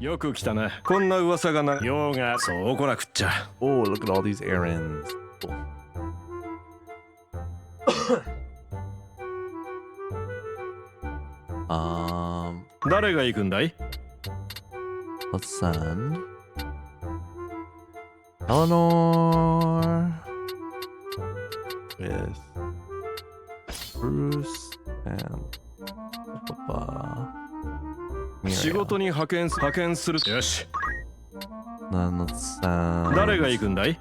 よく来たな。こんな噂がな。用がそう来なくっちゃ。Oh, look at all these errands. Cool. 誰が行くんだい? Let's send Eleanor with Bruce and Miriam. 仕事に派遣する。よし。Then let's send 誰が行くんだい?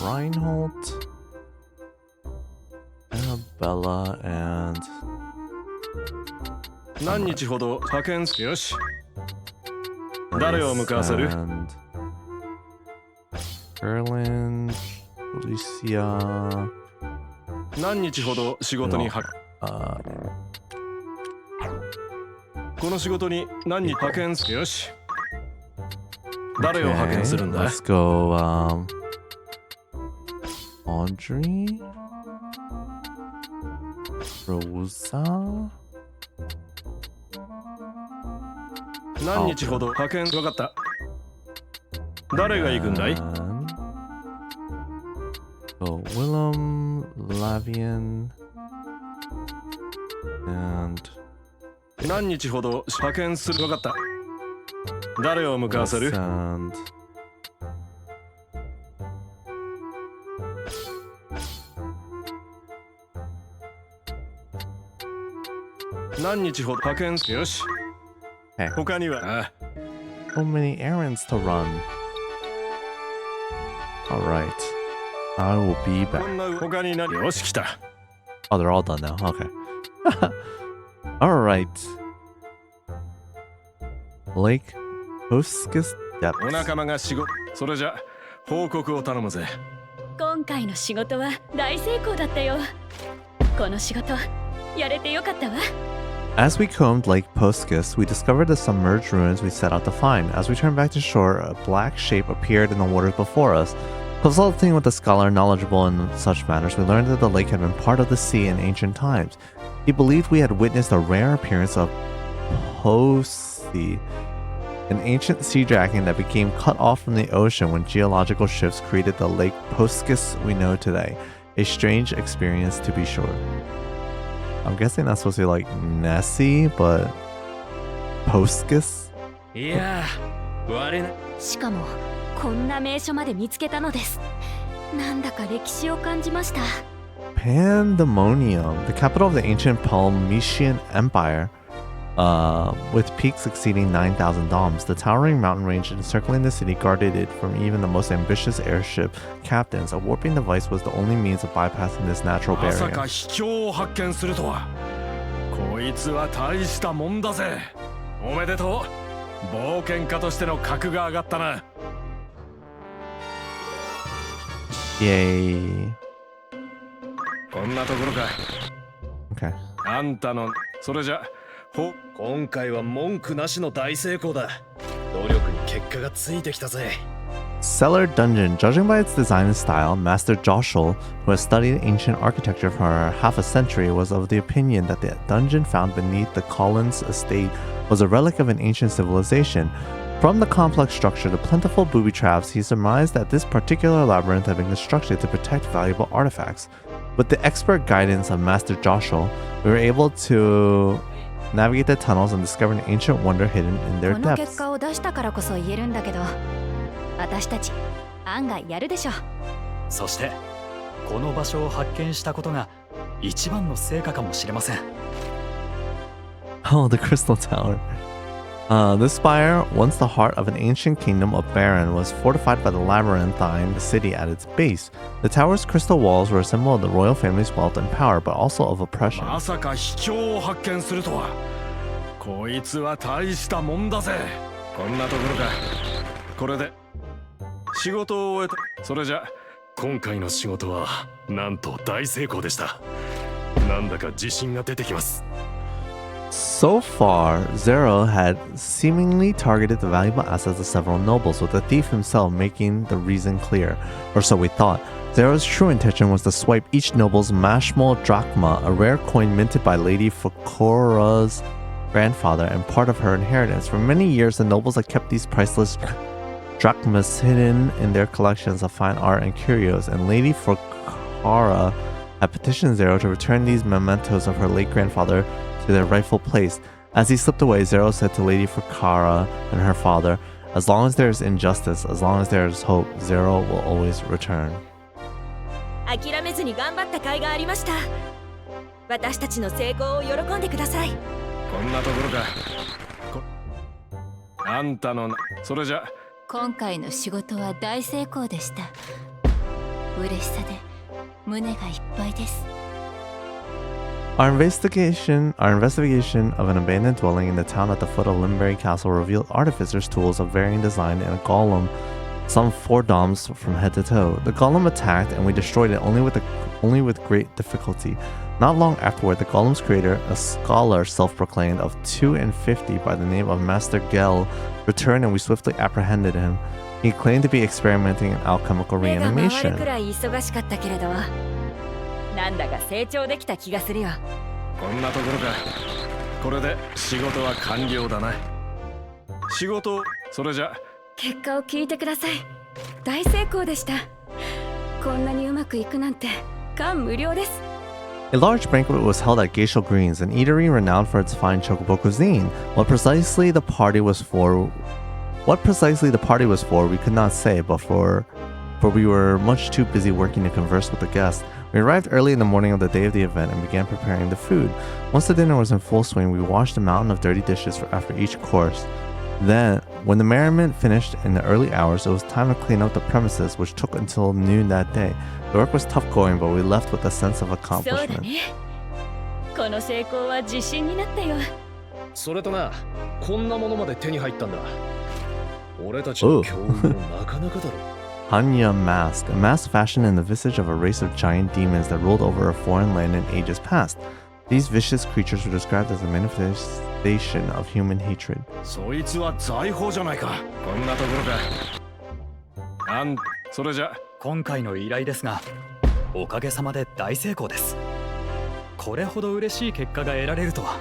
Reinhold, Annabella, and 何日ほど派遣する。よし。誰を向かわせる? Erland, Alicia. 何日ほど仕事にこの仕事に何日派遣する。よし。誰を派遣するんだ? Let's go, Audrey, Rosa. 何日ほど派遣。わかった。誰が行くんだい? So Willem, Lavian, and 何日ほど派遣する。わかった。誰を向かわせる? and 何日ほど派遣する。よし。Hey. 他には? So many errands to run. Alright. I will be back. こんな他に何? よし、来た。 Oh, they're all done now. Okay. Alright. Lake Huskus お Depths. 仲間が仕事。それじゃ報告を頼むぜ。今回の仕事は大成功だったよ。この仕事やれてよかったわ。 As we combed Lake Poskus, we discovered the submerged ruins we set out to find. As we turned back to shore, a black shape appeared in the waters before us. Consulting with a scholar knowledgeable in such matters, we learned that the lake had been part of the sea in ancient times. He believed we had witnessed a rare appearance of Posi, an ancient sea dragon that became cut off from the ocean when geological shifts created the Lake Poskus we know today. A strange experience to be sure. I'm guessing that's supposed to be like Nessie, but Poskus? いやー、我な。しかもこんな名所まで見つけたのです。なんだか歴史を感じました。 Pandemonium, the capital of the ancient Palmycian Empire, with peaks exceeding 9,000 domes. The towering mountain range encircling the city guarded it from even the most ambitious airship captains. A warping device was the only means of bypassing this natural まさ barrier. か秘境を発見するとは。こいつは大したもんだぜ。おめでとう。冒険家としての格が上がったな。Yay. こんなところか。 Okay. あんたのそれじゃ今回は文句なしの大成功だ。努力に結果がついてきたぜ。 Cellar Dungeon. Judging by its design and style, Master Joshua, who has studied ancient architecture for half a century, was of the opinion that the dungeon found beneath the Collins estate was a relic of an ancient civilization. From the complex structure to plentiful booby traps, he surmised that this particular labyrinth had been constructed to protect valuable artifacts. With the expert guidance of Master Joshua, we were able to navigate the tunnels and discover an ancient wonder hidden in their この depths. 結果を出したからこそ言えるんだけど、私たち案外やるでしょ。そしてこの場所を発見したことが一番の成果かもしれません。 Oh, the Crystal Tower. This spire, once the heart of an ancient kingdom of Baron, was fortified by the labyrinthine city at its base. The tower's crystal walls were a symbol of the royal family's wealth and power, but also of oppression. まさか秘境を発見するとは。こいつは大したもんだぜ。こんなところか。これで仕事を終えた。それじゃ今回の仕事はなんと大成功でした。なんだか自信が出てきます。 So far, Zero had seemingly targeted the valuable assets of several nobles, with the thief himself making the reason clear. Or so we thought. Zero's true intention was to swipe each noble's mashmal drachma, a rare coin minted by Lady Fakura's grandfather and part of her inheritance. For many years, the nobles had kept these priceless drachmas hidden in their collections of fine art and curios, and Lady Fratricide had petitioned Zero to return these mementos of her late grandfather to their rightful place. As he slipped away, Zero said to Lady Fratricide and her father, "As long as there is injustice, as long as there is hope, Zero will always return." 諦めずに頑張った甲斐がありました。私たちの成功を喜んでください。こんなところか。あんたのな、それじゃ。今回の仕事は大成功でした。嬉しさで胸がいっぱいです。Our investigation of an abandoned dwelling in the town at the foot of Limberry Castle revealed artificers' tools of varying design and a golem, some 4 doms from head to toe. The golem attacked, and we destroyed it only with great difficulty. Not long afterward, the golem's creator, a scholar self-proclaimed of 250 by the name of Master Gel, returned, and we swiftly apprehended him. He claimed to be experimenting in alchemical reanimation. なんだか成長できた気がするよ。こんなところか。これで仕事は完了だな。仕事、それじゃ。結果を聞いてください。大成功でした。こんなにうまくいくなんて感無量です。A large banquet was held at Geishal Greens, an eatery renowned for its fine chocobo cuisine. What precisely the party was for, we could not say, but we were much too busy working to converse with the guests. We arrived early in the morning of the day of the event and began preparing the food. Once the dinner was in full swing, we washed a mountain of dirty dishes after each course. Then, when the merriment finished in the early hours, it was time to clean up the premises, which took until noon that day. The work was tough going, but we left with a sense of accomplishment. この成功は自信になったよ。それとな、こんなものまで手に入ったんだ。俺たちの強運もなかなかだろ。Hanya Mask, a mask fashioned in the visage of a race of giant demons that ruled over a foreign land in ages past. These vicious creatures were described as a manifestation of human hatred. そいつは財宝じゃないか。こんなところか。それじゃ。今回の依頼ですが、おかげさまで大成功です。これほど嬉しい結果が得られるとは。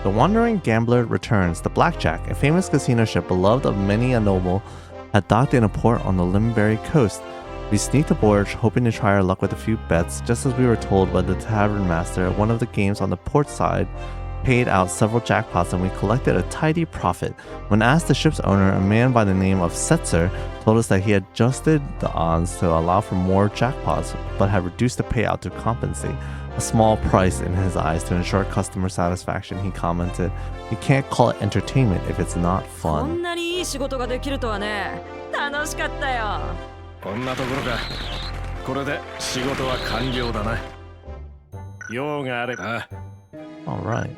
The wandering gambler returns. The Blackjack, a famous casino ship beloved of many a noble, had docked in a port on the Limberry coast. We sneaked aboard, hoping to try our luck with a few bets, just as we were told by the tavern master. One of the games on the port side paid out several jackpots, and we collected a tidy profit. When asked, the ship's owner, a man by the name of Setzer, told us that he had adjusted the odds to allow for more jackpots, but had reduced the payout to compensate. A small price in his eyes to ensure customer satisfaction, he commented, "You can't call it entertainment if it's not こ fun." んなにいい仕事ができるとはね。楽しかったよ。こんなところか。これで仕事は完了だな。用があれば。Alright.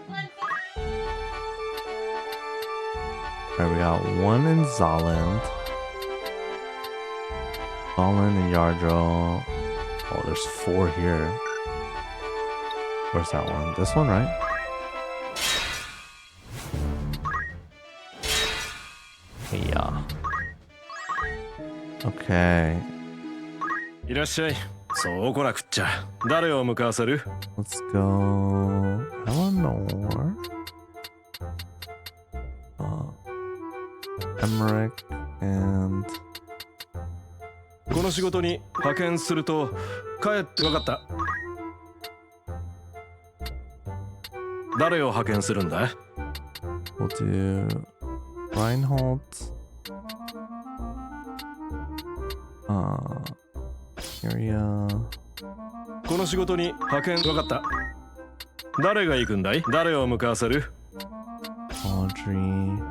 Alright, we got one in Zalland. Zalland and Yardro. Oh, there's 4 here. Where's that one? This one, right? Yeah. Okay. いらっしゃい。そうこら食っちゃ。誰を向かわせる？ Let's go Eleanor. Emmerich and この仕事に派遣すると帰ってわかった。誰を派遣するんだ？ we'll do Reinhold. Area. この仕事に派遣わかった。誰が行くんだい？誰を向かわせる？ Audrey.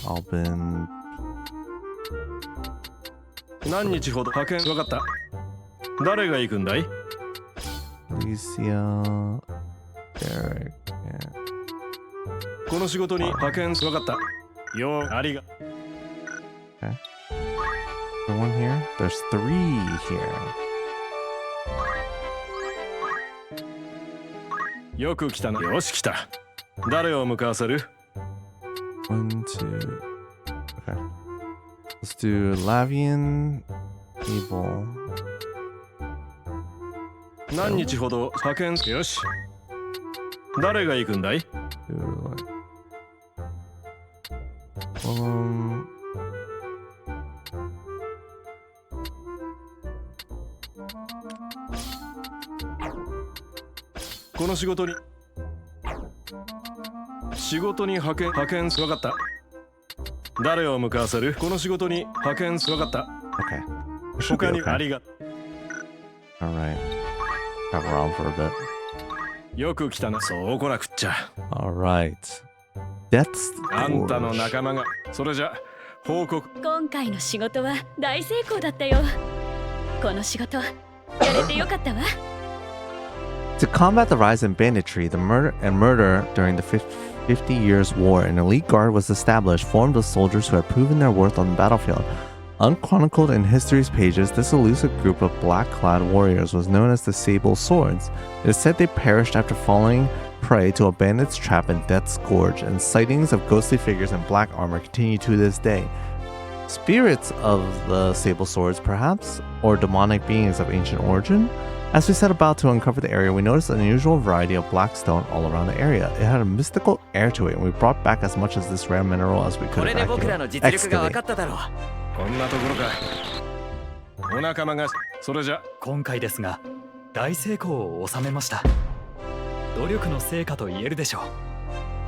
Albin. 何日ほど派遣わかった。誰が行くんだい？ Alicia. Derek. この仕事に派遣わかった。ようありが。Okay. The one here? There's 3 here. よく来たな。よし来た。誰を向かわせる？ 1, 2. Okay. Let's do Lavian, Abel. 何日ほど派遣？よし。誰が行くんだい？ この仕事に派遣分かった。誰を向かわせる？この仕事に派遣分かった。 Okay. We should be 他に okay. ありが Alright. Have around for a bit. よく来たな。そう来なくっちゃ。 Alright. Death's あんたの Gorge. 仲間が。それじゃ報告。今回の仕事は大成功だったよ。この仕事やれてよかったわ。 To combat the rise in banditry, the murder during the 50 Years' War, an elite guard was established, formed of soldiers who had proven their worth on the battlefield. Unchronicled in history's pages, this elusive group of black-clad warriors was known as the Sable Swords. It is said they perished after falling prey to a bandit's trap in Death's Gorge, and sightings of ghostly figures in black armor continue to this day. Spirits of the Sable Swords, perhaps, or demonic beings of ancient origin? As we set about to uncover the area, we noticed an unusual variety of black stone all around the area. It had a mystical air to it, and we brought back as much of this rare mineral as we could excavate. こんなところか。お仲間が。それじゃ今回ですが大成功を収めました。努力の成果と言えるでしょう。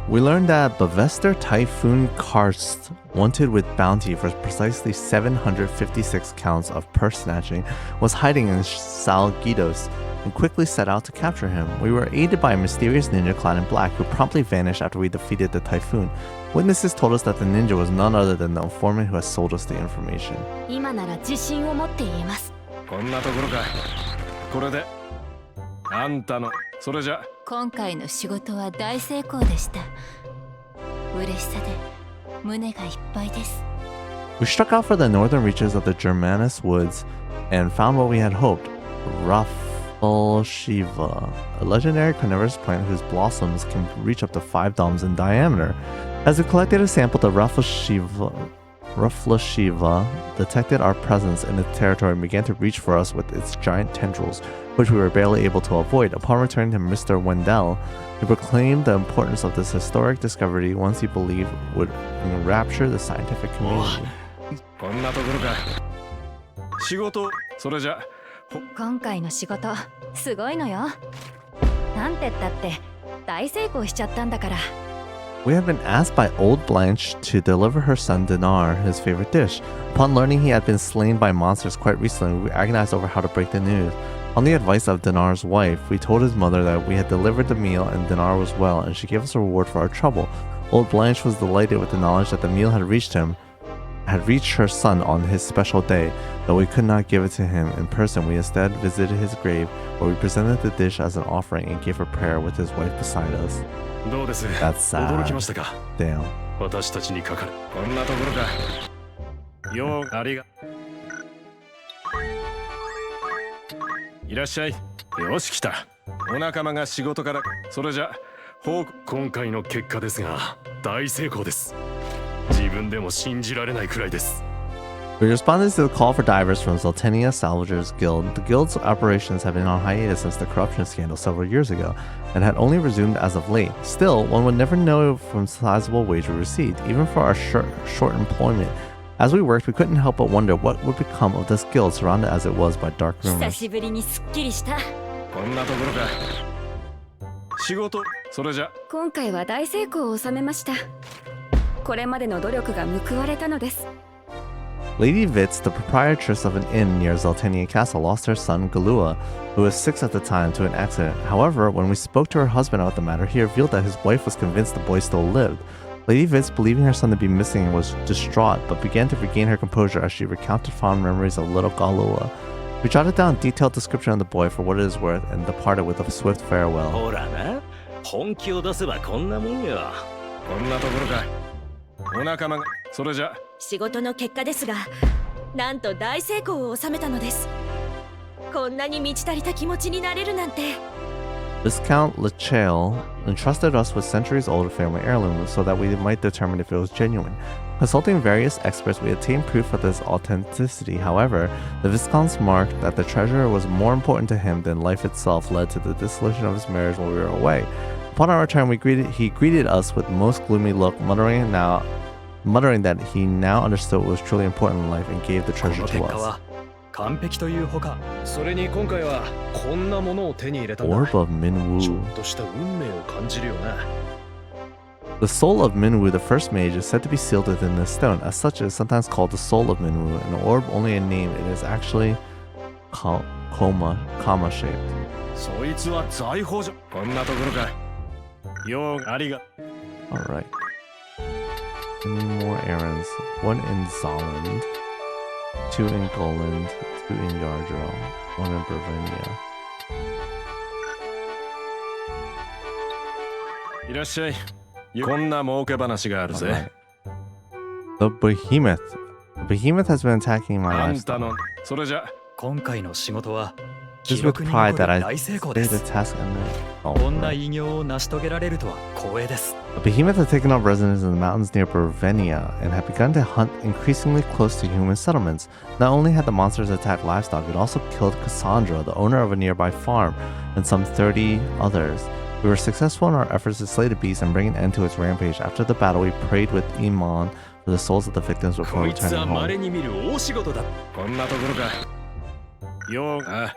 We learned that Bavester Typhoon Karst, wanted with bounty for precisely 756 counts of purse snatching, was hiding in Zalbaag and quickly set out to capture him. We were aided by a mysterious ninja clad in black who promptly vanished after we defeated the typhoon. Witnesses told us that the ninja was none other than the informant who has sold us the information. 今なら自信を持って言えます。こんなところか。これであんたの。それじゃ今回の仕事は大成功でした。嬉しさで胸がいっぱいです。 We struck out for the northern reaches of the Germanus woods and found what we had hoped, Raffleshiva, a legendary carnivorous plant whose blossoms can reach up to 5 dams in diameter. As we collected a sample, the Raffleshiva detected our presence in its territory and began to reach for us with its giant tendrils, which we were barely able to avoid. Upon returning to Mr. Wendell, he proclaimed the importance of this historic discovery once he believed would enrapture the scientific community. こんなところか。仕事。それじゃ今回の仕事すごいのよ。なんてったって大成功しちゃったんだから。 We had been asked by old Blanche to deliver her son Dinar his favorite dish. Upon learning he had been slain by monsters quite recently, we agonized over how to break the news. On the advice of Dinar's wife, we told his mother that we had delivered the meal and Dinar was well, and she gave us a reward for our trouble. Old Blanche was delighted with the knowledge that the meal had reached her son on his special day. Though we could not give it to him in person, we instead visited his grave, where we presented the dish as an offering and gave a prayer with his wife beside us. どうです。 That's sad. 驚きましたか。 Damn. 私たちにかかる。こんなところか。ようありが。いらっしゃい。よし来た。お仲間が仕事から。それじゃ今回の結果ですが大成功です。自分でも信じられないくらいです。 We responded to the call for divers from Zaltenia Salvagers Guild. The guild's operations had been on hiatus since the corruption scandal several years ago, and had only resumed as of late. Still, one would never know from the sizable wage we received, even for our short employment. As we worked, we couldn't help but wonder what would become of this guild, surrounded as it was by dark 久 rumors. しぶりにすっきりした。こんなところか。仕事。それじゃ今回は大成功を収めました。これまでの努力が報われたのです。 Lady Vitz, the proprietress of an inn near Zaltenia Castle, lost her son Galua, who was 6 at the time, to an accident. However, when we spoke to her husband about the matter, he revealed that his wife was convinced the boy still lived. Lady Vitz, believing her son to be missing, was distraught, but began to regain her composure as she recounted fond memories of little Galua. We jotted down a detailed description of the boy for what it is worth and departed with a swift farewell. ほらな、本気を出せばこんなもんよ。こんなところか。お仲間が。それじゃ仕事の結果ですが、なんと大成功を収めたのです。こんなに満ち足りた気持ちになれるなんて。 Viscount Lechale entrusted us with centuries-old family heirlooms so that we might determine if it was genuine. Consulting various experts, we obtained proof of this authenticity. However, the Viscount's remark that the treasure was more important to him than life itself led to the dissolution of his marriage while we were away. Upon our return, he greeted us with most gloomy look, muttering that he now understood what was truly important in life and gave the こ treasure の to 結果 us. は完璧というほか、それに今回はこんなものを手に入れたんだ。 Orb of ちょ Minwu. っとした運命を感じるよな。 The soul of Minwu, the first mage, is said to be sealed within this stone. As such, it is sometimes called the soul of Minwu, an orb only a name. It is actually comma shaped. そいつは財宝じゃ。こんなところか。ようありが。 Alright. Any more errands? 1 in Zalbaag, 2 in Goland, 2 in Yardro, 1 in Bravenia. いらっしゃい。こんな儲け話があるぜ。 The behemoth. The behemoth has been attacking my あん lifestyle. たのそれじゃ。今回の仕事は It is 記 with 録に pride 残 that る I 大成功 did で the す。 task and then... こんな偉業を成し遂げられるとは光栄です。 The behemoth had taken up residence in the mountains near Bravenia and had begun to hunt increasingly close to human settlements. Not only had the monsters attacked livestock, it also killed Cassandra, the owner of a nearby farm, and some 30 others. We were successful in our efforts to slay the beast and bring an end to its rampage. After the battle, we prayed with Iman for the souls of the victims before こいつ returning は稀 home. に見る大仕事だ。こんなところか。ようあ。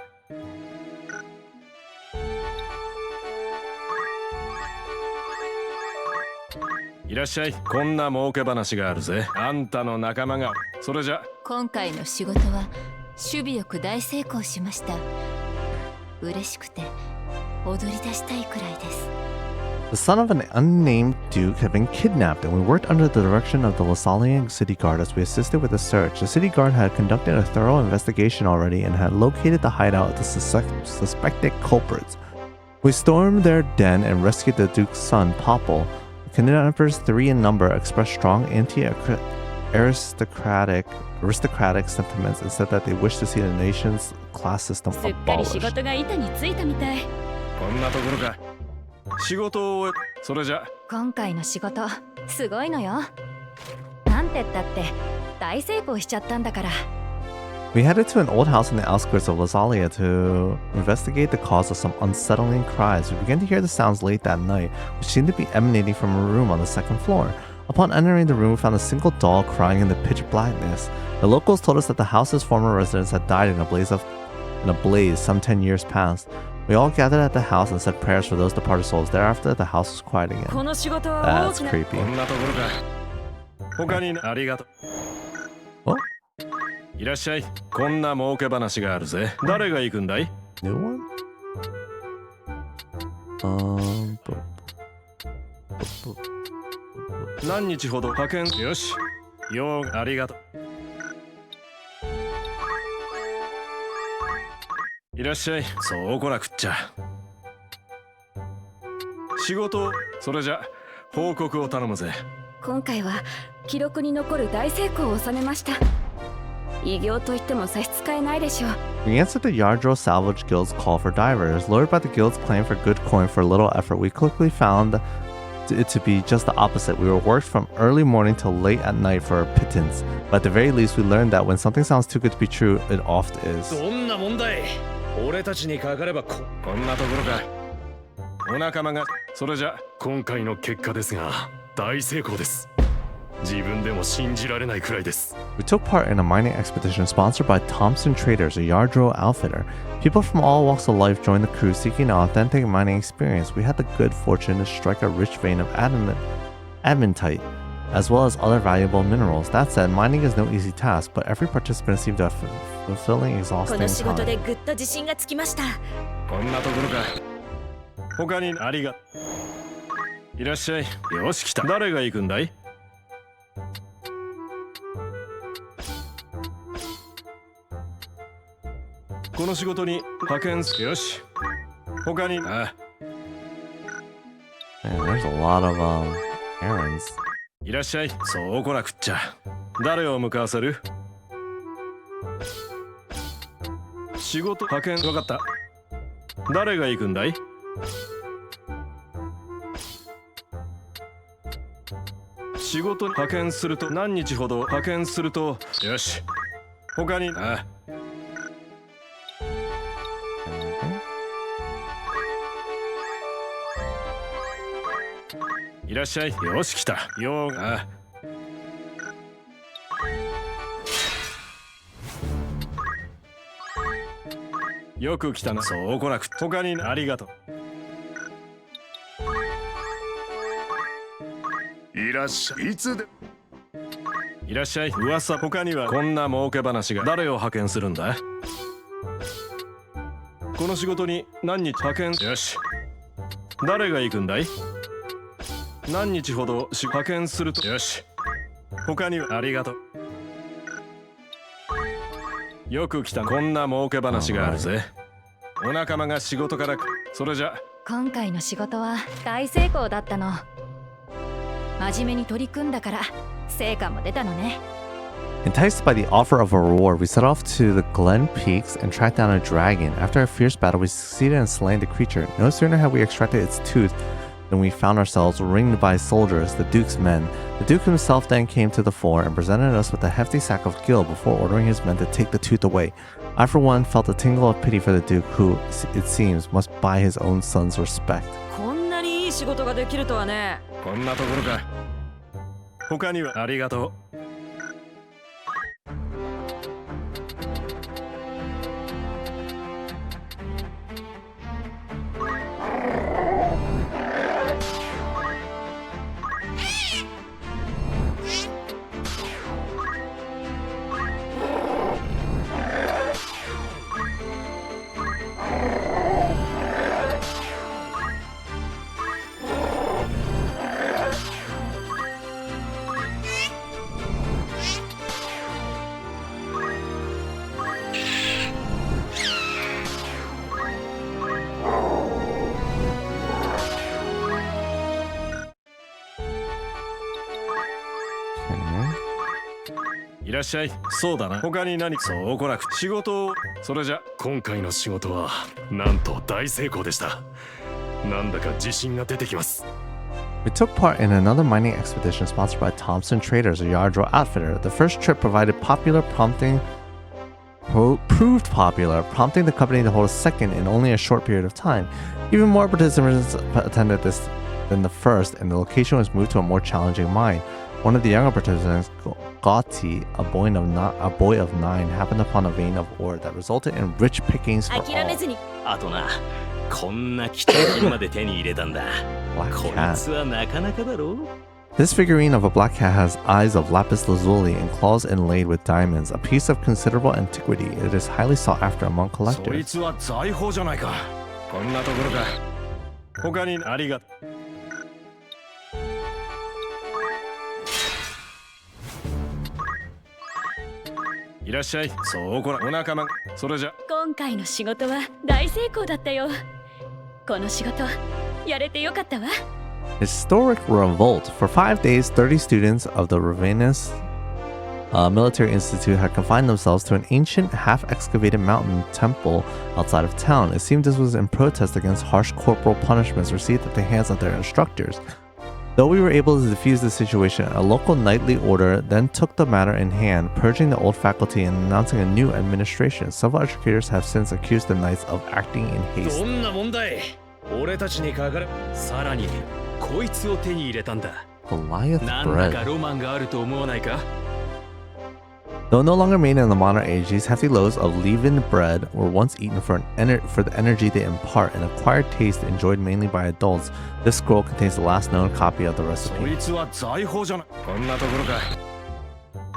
いらっしゃい。こんな儲け話があるぜ。あんたの仲間が。それじゃ。今回の仕事は守備よく大成功しました。嬉しくて踊り出したいくらいです。 The son of an unnamed duke had been kidnapped, and we worked under the direction of the Lasalian city guard as we assisted with the search. The city guard had conducted a thorough investigation already and had located the hideout of the suspected culprits. We stormed their den and rescued the duke's son, Popple. The kidnappers, 3 in number, expressed strong aristocratic sentiments and said that they wished to see the nation's class system すっかり仕 abolished. 事が板についたみたい。こんなところか。仕事を終え。それじゃ。今回の仕事すごいのよ。なんて言ったって大成功しちゃったんだから。 We headed to an old house in the outskirts of Lasalia to investigate the cause of some unsettling cries. We began to hear the sounds late that night, which seemed to be emanating from a room on the second floor. Upon entering the room, we found a single doll crying in the pitch blackness. The locals told us that the house's former residents had died in a blaze some 10 years past. We all gathered at the house and said prayers for those departed souls. Thereafter, the house was quiet again. この仕事は大 That's きな。 creepy. こんなところか。他にありがとう。おいらっしゃい。こんな儲け話があるぜ。誰が行くんだい？ New one? Bu- 何日ほど派遣。よし。ようありがとう。いらっしゃい。そうこなくっちゃ。仕事、それじゃ報告を頼むぜ。今回は記録に残る大成功を収めました。偉業と言っても差し支えないでしょう。 We answered the Yardro Salvage Guild's call for divers. Lured by the guild's claim for good coin for little effort, we quickly found it to be just the opposite. We were worked from early morning till late at night for a pittance. But at the very least, we learned that when something sounds too good to be true, it oft is. どんな問題？俺たちにかかればこんなところか。お仲間が。それじゃ今回の結果ですが大成功です。自分でも信じられないくらいです。 We took part in a mining expedition sponsored by Thompson Traders, a Yardro outfitter. People from all walks of life joined the crew seeking an authentic mining experience. We had the good fortune to strike a rich vein of adamantite, as well as other valuable minerals. That said, mining is no easy task, but every participant seemed to have fulfilling, こ exhausting の仕事 time. でぐっと自信がつきました。こんなところか。他にありが。いらっしゃい。よし来た。誰が行くんだい？この仕事に派遣す。よし。他に。ああ。 Man, there's a lot of errands. いらっしゃい。そうこなくっちゃ。誰を向かわせる？仕事派遣。わかった。誰が行くんだい？仕事に派遣すると何日ほど派遣するとよし。他に。ああ。 Okay. いらっしゃい。よし来たよ。あよく来たな。そう来なく他にありがとう。いらっしゃい。いつでいらっしゃい。噂他にはこんな儲け話が。誰を派遣するんだ。この仕事に何日派遣。よし。誰が行くんだい。何日ほど派遣すると。よし。他にはありがとう。よく来た。こんな儲け話があるぜ。お仲間が仕事から。それじゃ今回の仕事は大成功だったの。真面目に取り組んだから成果も出たのね。Enticed by the offer of a reward, we set off to the Glen Peaks and tracked down a dragon. After a fierce battle, we succeeded in slaying the creature. No sooner had we extracted its tooth than we found ourselves ringed by soldiers, the Duke's men. The Duke himself then came to the fore and presented us with a hefty sack of gil before ordering his men to take the tooth away. I, for one, felt a tingle of pity for the Duke, who, it seems, must buy his own son's respect. こんなにいい仕事ができるとはね。こんなところか。他にはありがとう。いらっしゃい。そうだな。他に何。そう来なく仕事を。それじゃ今回の仕事はなんと大成功でした。なんだか自信が出てきます。We took part in another mining expedition sponsored by Thompson Traders, a Yardro outfitter. The first trip proved popular, prompting the company to hold a second in only a short period of time. Even more participants attended this than the first, and the location was moved to a more challenging mine. One of the younger participants, Gotti, a boy of 9, happened upon a vein of ore that resulted in rich pickings for 諦めず all. に。あとな、こんな貴重品まで手に入れたんだ。 Black こい cat. つはなかなかだろう。 This figurine of a black cat has eyes of lapis lazuli and claws inlaid with diamonds, a piece of considerable antiquity. It is highly sought after among そい collectors. つは財宝じゃないか。こんなところか。他にありがとう。いらっしゃい。そうこら。お仲間。それじゃ今回の仕事は大成功だったよ。この仕事やれてよかったわ。 Historic revolt. For 5 days, 30 students of the Ravenous Military Institute had confined themselves to an ancient, half-excavated mountain temple outside of town. It seemed this was in protest against harsh corporal punishments received at the hands of their instructors. Though we were able to defuse the situation, a local knightly order then took the matter in hand, purging the old faculty and announcing a new administration. Several educators have since accused the knights of acting in haste. どんな問題。俺たちにかかる。さらにこいつを手に入れたんだ。 Goliath なんだか bread. ロマンがあると思わないか。 Though no longer made in the modern age, these hefty loaves of leavened bread were once eaten for the energy they impart, an acquired taste enjoyed mainly by adults. This scroll contains the last known copy of the そ recipe. いつは財宝じゃない。こんなところか。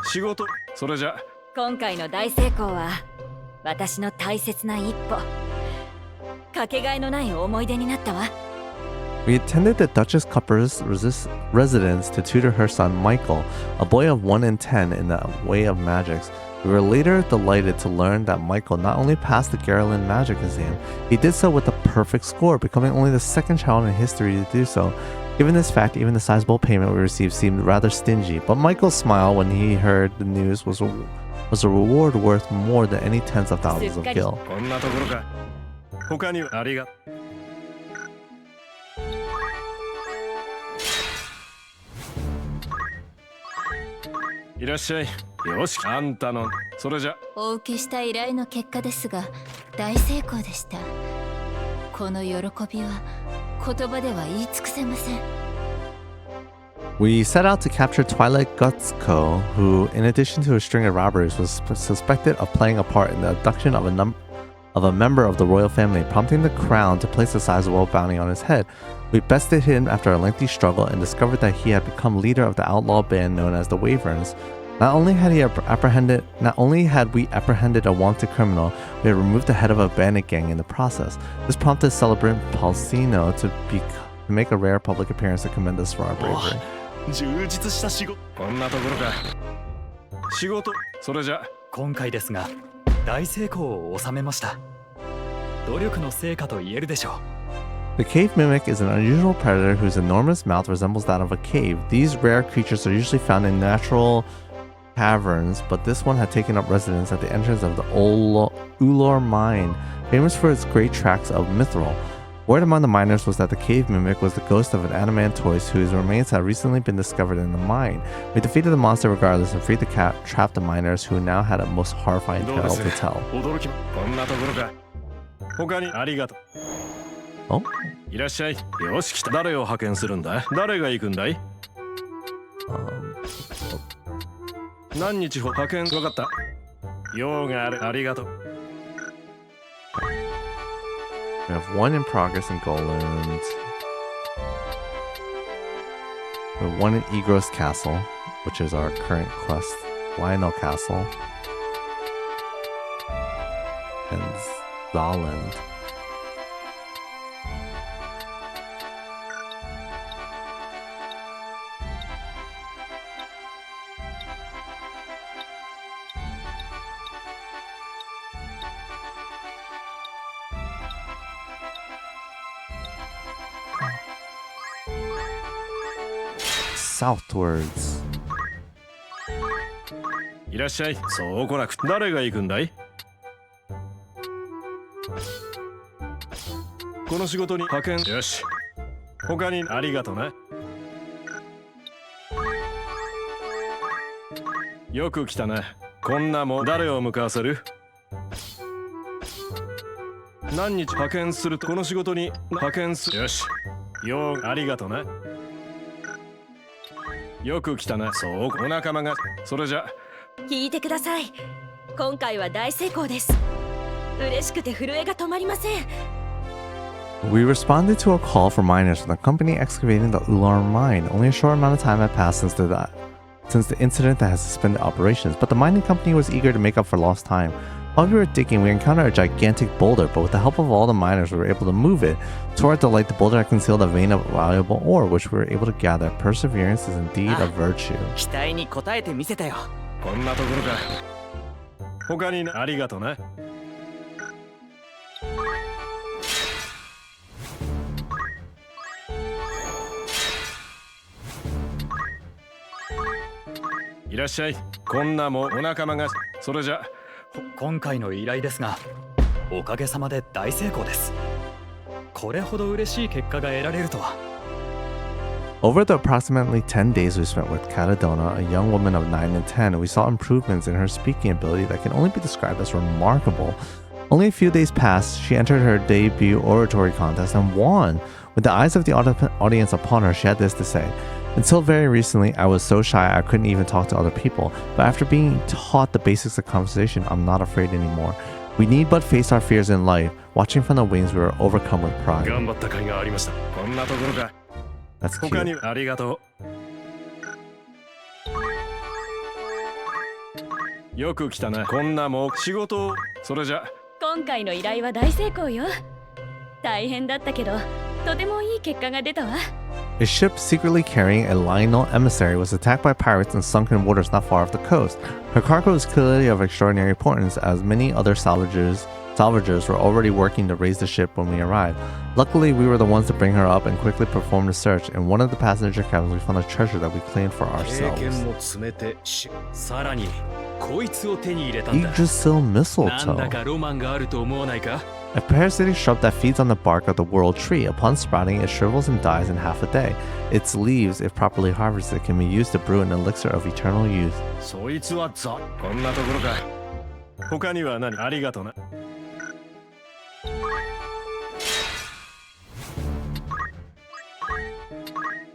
仕事。それじゃ今回の大成功は私の大切な一歩。かけがえのない思い出になったわ。 We attended the Duchess Cupper's residence to tutor her son Michael, a boy of 1 in 10 in the way of magics. We were later delighted to learn that Michael not only passed the Garland magic exam, he did so with a perfect score, becoming only the second child in history to do so. Given this fact, even the sizable payment we received seemed rather stingy, but Michael's smile when he heard the news was a reward worth more than any tens of thousands of gil. こんなところか。他にはありがとう。いらっしゃい。よし、あんたの。それじゃお受けした依頼の結果ですが大成功でした。この喜びは言葉では言い尽くせません。We set out to capture Twilight Gutsko, who, in addition to a string of robberies, was suspected of playing a part in the abduction of a member of the royal family, prompting the crown to place a sizable bounty on his head. We bested him after a lengthy struggle and discovered that he had become leader of the outlaw band known as the Wyverns. Not only had we apprehended a wanted criminal, we had removed the head of a bandit gang in the process. This prompted celebrant Palsino to make a rare public appearance to commend us for our bravery. 充実した仕事。こんなところか。仕事。それじゃ。今回ですが大成功を収めました。努力の成果と言えるでしょう。 The cave mimic is an unusual predator whose enormous mouth resembles that of a cave. These rare creatures are usually found in natural caverns, but this one had taken up residence at the entrance of the Ulor mine, famous for its great tracts of mithril. Word among the miners was that the cave mimic was the ghost of an adamantoise whose remains had recently been discovered in the mine. We defeated the monster regardless and freed the trapped miners, who now had a most horrifying tale to tell. Oh? いらっしゃい。よし来た。誰を派遣するんだ？誰が行くんだい？何日派遣？わかった。用がある。ありがとう。We have one in progress in Goland. We have one in Eagrose Castle, which is our current quest. Lionel Castle. And Zalbaag. Southwards. いらっしゃい。そう来なく。誰が行くんだい？この仕事に派遣。よし。他にありがとな。よく来たな。こんなもん誰を向かわせる？何日派遣するとこの仕事に派遣する。よし。ようありがとな。よく来たな。そう、お仲間が。それじゃ。聞いてください。今回は大成功です。嬉しくて震えが止まりません。We responded to a call for miners from the company excavating the Ulor mine. Only a short amount of time had passed since the incident that had suspended operations, but the mining company was eager to make up for lost time. While we were digging, we encountered a gigantic boulder, but with the help of all the miners, we were able to move it. To our delight, the boulder had concealed a vein of valuable ore, which we were able to gather. Perseverance is indeed a virtue. 期待に応えてみせたよ。こんなところか。他にありがとな。いらっしゃい。こんなもお仲間が。それじゃ。今回の依頼ですがおかげさまで大成功です。これほど嬉しい結果が得られるとは。Over the approximately 10 days we spent with Catadona, a young woman of 9 and 10, we saw improvements in her speaking ability that can only be described as remarkable. Only a few days passed, she entered her debut oratory contest and won. With the eyes of the audience upon her, she had this to say. Until very recently, I was so shy I couldn't even talk to other people, but after being taught the basics of conversation, I'm not afraid anymore. We need but face our fears in life. Watching from the wings, we were overcome with pride. 頑張った甲斐がありました。こんなところか。That's 他に cute. ありがとう。よく来たな。こんなもう仕事を。それじゃ。今回の依頼は大成功よ。大変だったけど、とてもいい結果が出たわ。A ship secretly carrying a Lionel emissary was attacked by pirates and sunk in waters not far off the coast. Her cargo was clearly of extraordinary importance, as many other salvagers were already working to raise the ship when we arrived. Luckily, we were the ones to bring her up and quickly perform the search. In one of the passenger cabins, we found a treasure that we claimed for 経 ourselves. 験も積めてさらにこいつを手に入れたんだ。 Yggdrasil なんだ mistletoe. かロマンがあると思わないか？ A parasitic shrub that feeds on the bark of the world tree. Upon sprouting, it shrivels and dies in half a day. Its leaves, if properly harvested, can be used to brew an elixir of eternal youth. そいつはザ。こんなところか。他には何？ありがとうな。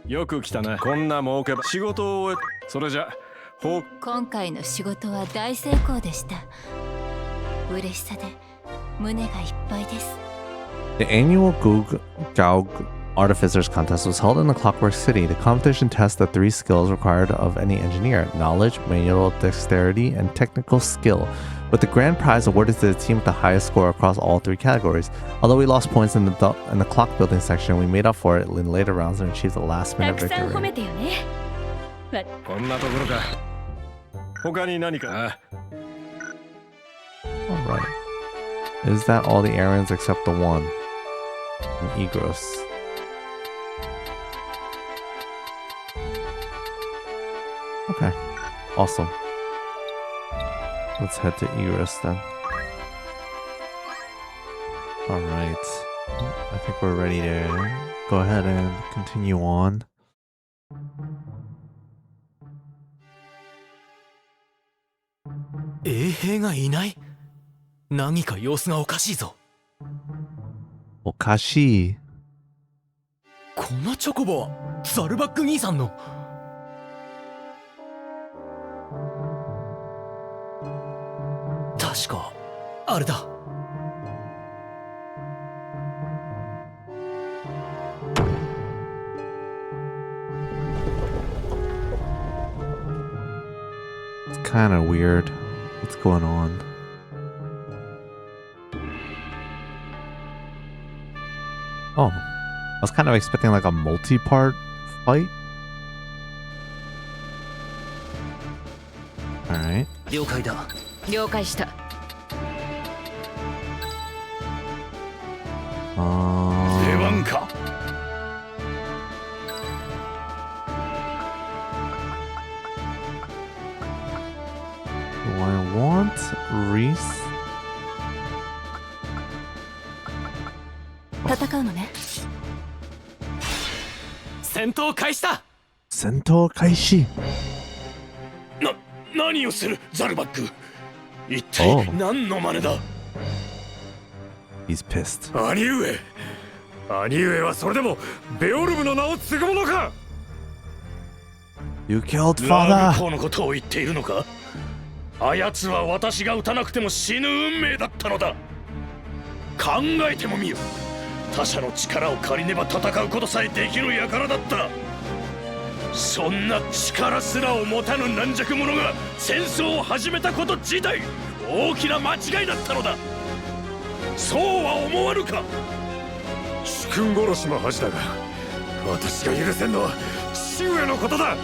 よく来たね。こんな儲けば仕事を終え、それじゃ今回の仕事は大成功でした。嬉しさで胸がいっぱいです。 The annual Gaug Artificers Contest was held in the Clockwork City. The competition tests the 3 skills required of any engineer: knowledge, manual dexterity, and technical skill, with the grand prize awarded to the team with the highest score across all 3 categories. Although we lost points in the clock building section, we made up for it in later rounds and achieved a last-minute たくさん褒め victory. てよね。こんなところか。他に何か。Alright. Is that all the errands except the one? In Eagrose. Okay. Awesome. Let's head to Eagrose then. Alright. I think we're ready to go ahead and continue on. 衛兵がいない？何か様子がおかしいぞ。Okashi. このチョコボはザルバック兄さんの。確かあれだ。It's kind of weird. What's going on? Oh, I was kind of expecting like a multi-part fight. Alright. 了解だ。了解した。出番か。Do I want Reese? 戦うのね。戦闘開始だ。戦闘開始。何をするザルバック。一体何の真似だ。He's pissed. 兄上はそれでもベオルブの名を継ぐ者か。 You killed ラ father. グコのことを言っているのか。あやつは私が撃たなくても死ぬ運命だったのだ。考えてもみよ。他者の力を借りねば戦うことさえできる輩だった。そんな力すらを持たぬ軟弱者が戦争を始めたこと自体大きな間違いだったのだ。そうは思わぬか。主君殺しも恥だが、私が許せんのは父上のことだ。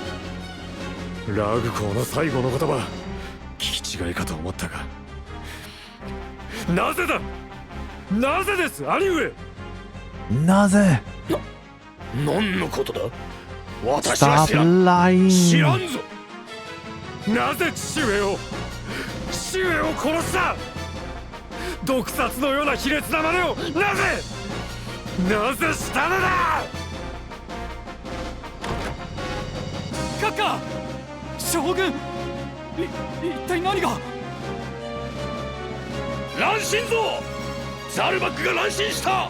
ラグコーの最後の言葉、聞き違いかと思ったが、なぜだ、なぜです兄上。なぜ。何のことだ。私は Stop 知らん。 lying. 知らんぞ。なぜ父上を殺した毒殺のような卑劣な真似をなぜしたのだ。閣下、将軍、一体何が。乱心ぞ。ザルバックが乱心した。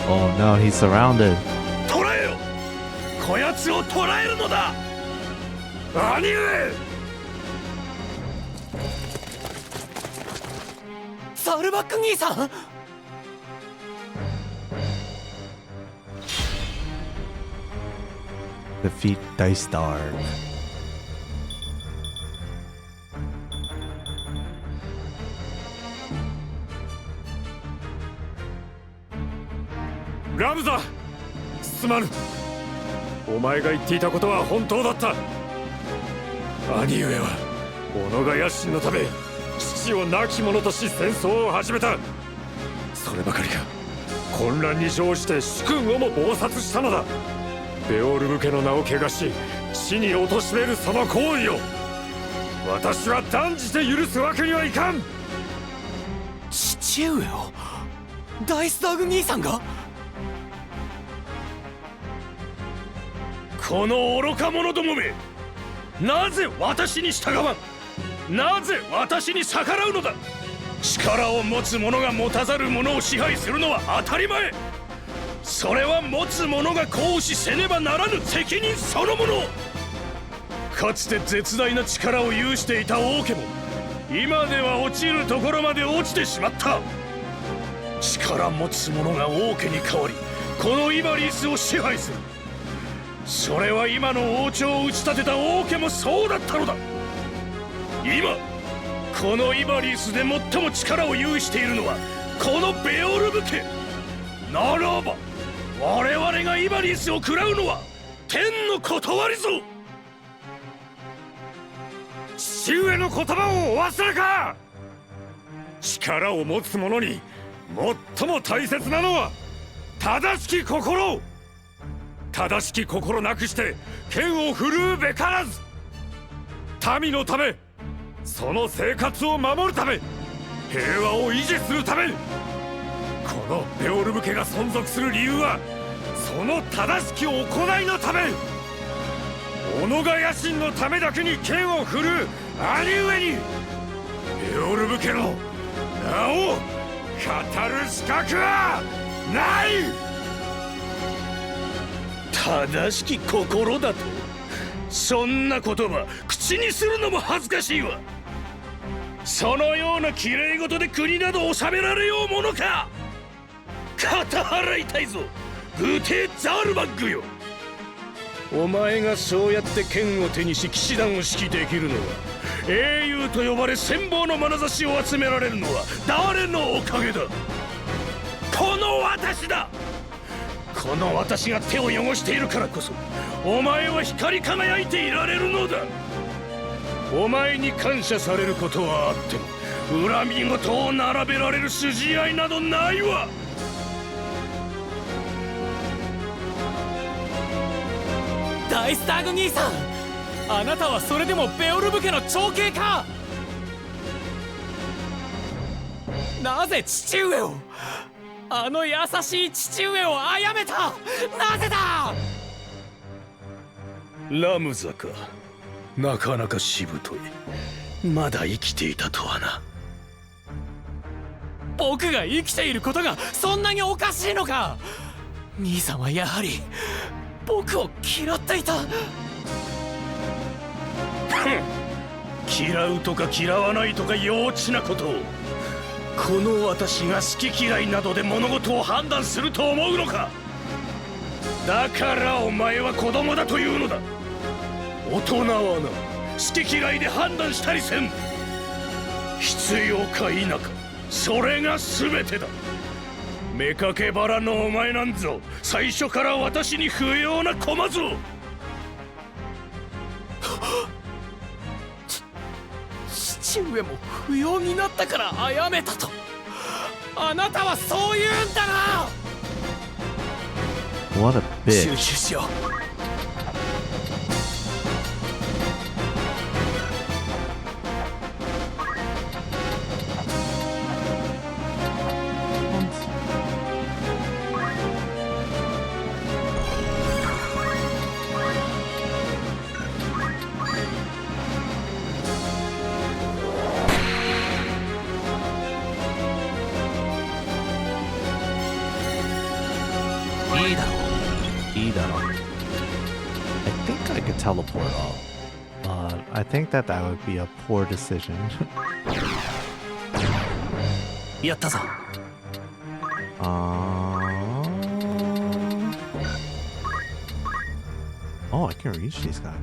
Oh no, he's surrounded. 捕らえよ。こやつを捕らえるのだ。兄上。ザルバック兄さん。Defeat Dice Dog. ラムザ、すまぬ。お前が言っていたことは本当だった。兄上は己が野心のため父を亡き者とし戦争を始めた。そればかりか、混乱に乗じて主君をも謀殺したのだ。ベオルブ家の名を汚し死に貶めるその行為を私は断じて許すわけにはいかん。父上をダイスダーグ兄さんが。この愚か者どもめ、なぜ私に従わん。なぜ私に逆らうのだ。力を持つ者が持たざる者を支配するのは当たり前。それは持つ者が行使せねばならぬ責任そのもの。かつて絶大な力を有していた王家も今では落ちるところまで落ちてしまった。力持つ者が王家に代わりこのイバリースを支配する。それは今の王朝を打ち立てた王家もそうだったのだ。今このイバリースで最も力を有しているのはこのベオルブ家ならば、我々がイバリースを食らうのは天の断りぞ。父上の言葉をお忘れか。力を持つ者に最も大切なのは正しき心。正しき心なくして剣を振るうべからず。民のため、その生活を守るため、平和を維持するため、このベオルブ家が存続する理由はその正しき行いのため。己が野心のためだけに剣を振るう兄上にベオルブ家の名を語る資格はない。正しき心だと？そんな言葉口にするのも恥ずかしいわ。そのようなきれい事で国など治められようものか。肩払いたいぞグテザールバッグよ。お前がそうやって剣を手にし騎士団を指揮できるのは、英雄と呼ばれ羨望の眼差しを集められるのは誰のおかげだ。この私だ。この私が手を汚しているからこそお前は光り輝いていられるのだ。お前に感謝されることはあっても恨み事を並べられる筋合いなどないわ。ダイスターグ兄さん、あなたはそれでもベオルブ家の長兄か。なぜ父上を、あの優しい父上を殺めた。なぜだ。ラムザか、なかなかしぶとい。まだ生きていたとはな。僕が生きていることがそんなにおかしいのか。兄さんはやはり僕を嫌っていた。嫌うとか嫌わないとか幼稚なことをこの私が好き嫌いなどで物事を判断すると思うのか。だからお前は子供だというのだ。大人はな、好き嫌いで判断したりせん。必要か否か、それが全てだ。妾腹のお前なんぞ最初から私に不要な駒ぞ。父上も不要になったから殺めたと。あなたはそう言うんだな。 What a 集 bitch. 中しよう。I think I could teleport off, but I think that would be a poor decision. やったぞ。Oh, I can reach these guys.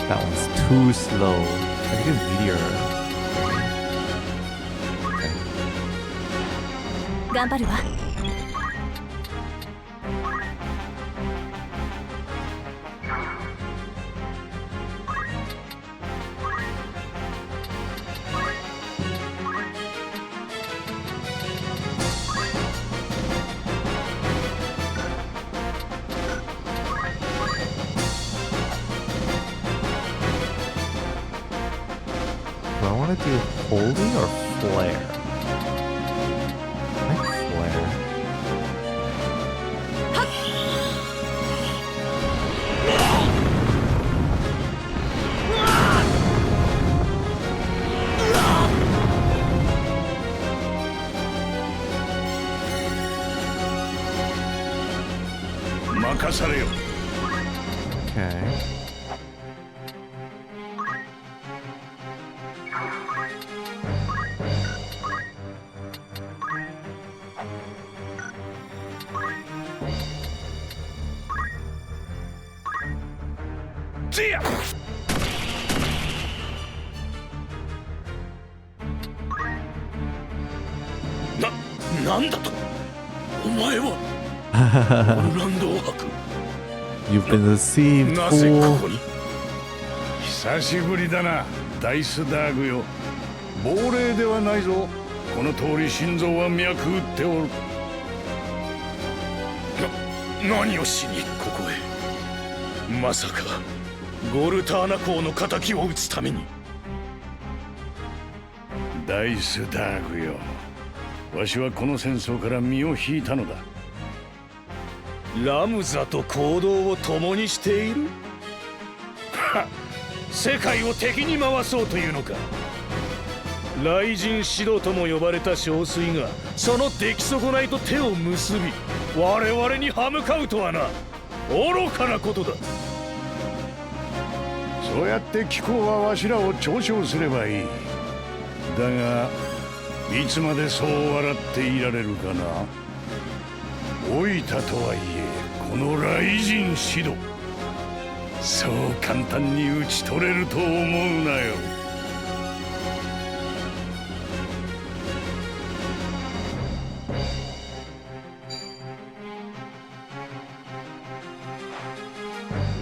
That one's too slow. I can do meteor. Okay. 頑張るわ。want to do holy or flare? I like flare. 任されよ。 Okay.なんだとお前はオルランド王伯 You've been deceived, なぜこ fool. こに久しぶりだなダイスダーグよ。亡霊ではないぞ。この通り心臓は脈打っておる。何をしにここへ。まさかゴルターナ公の仇を討つために。ダイスダーグよ、わしはこの戦争から身を引いたのだ。ラムザと行動を共にしている。はっ、世界を敵に回そうというのか。雷神シドとも呼ばれた小帥がその出来損ないと手を結び我々に歯向かうとはな、愚かなことだ。そうやって貴公はわしらを嘲笑すればいい。だがいつまでそう笑っていられるかな。老いたとはいえこの雷神シド、そう簡単に討ち取れると思うなよ。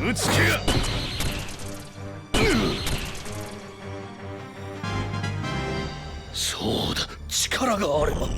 撃つ気が、そうだ、力があれば。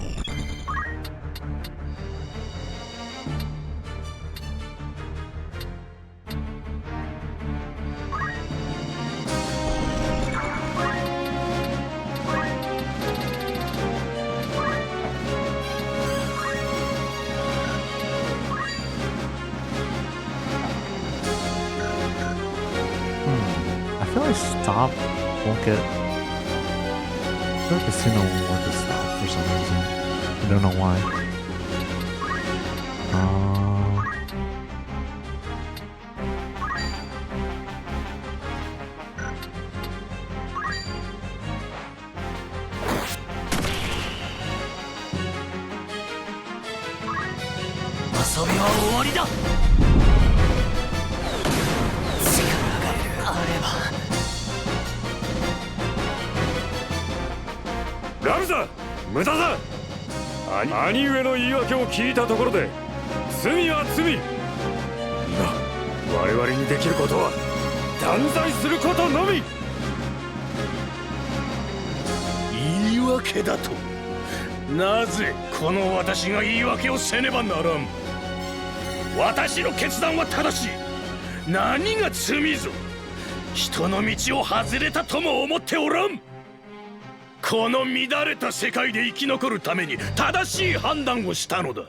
I feel like stop won't get. I feel like casino won't want to stop for some reason. I don't know why. Uh, 遊びは終わりだ。力があれば。ラムザ、無駄だ。兄上の言い訳を聞いたところで罪は罪。今我々にできることは断罪することのみ。言い訳だと。なぜこの私が言い訳をせねばならん。私の決断は正しい。何が罪ぞ。人の道を外れたとも思っておらん。この乱れた世界で生き残るために正しい判断をしたのだ。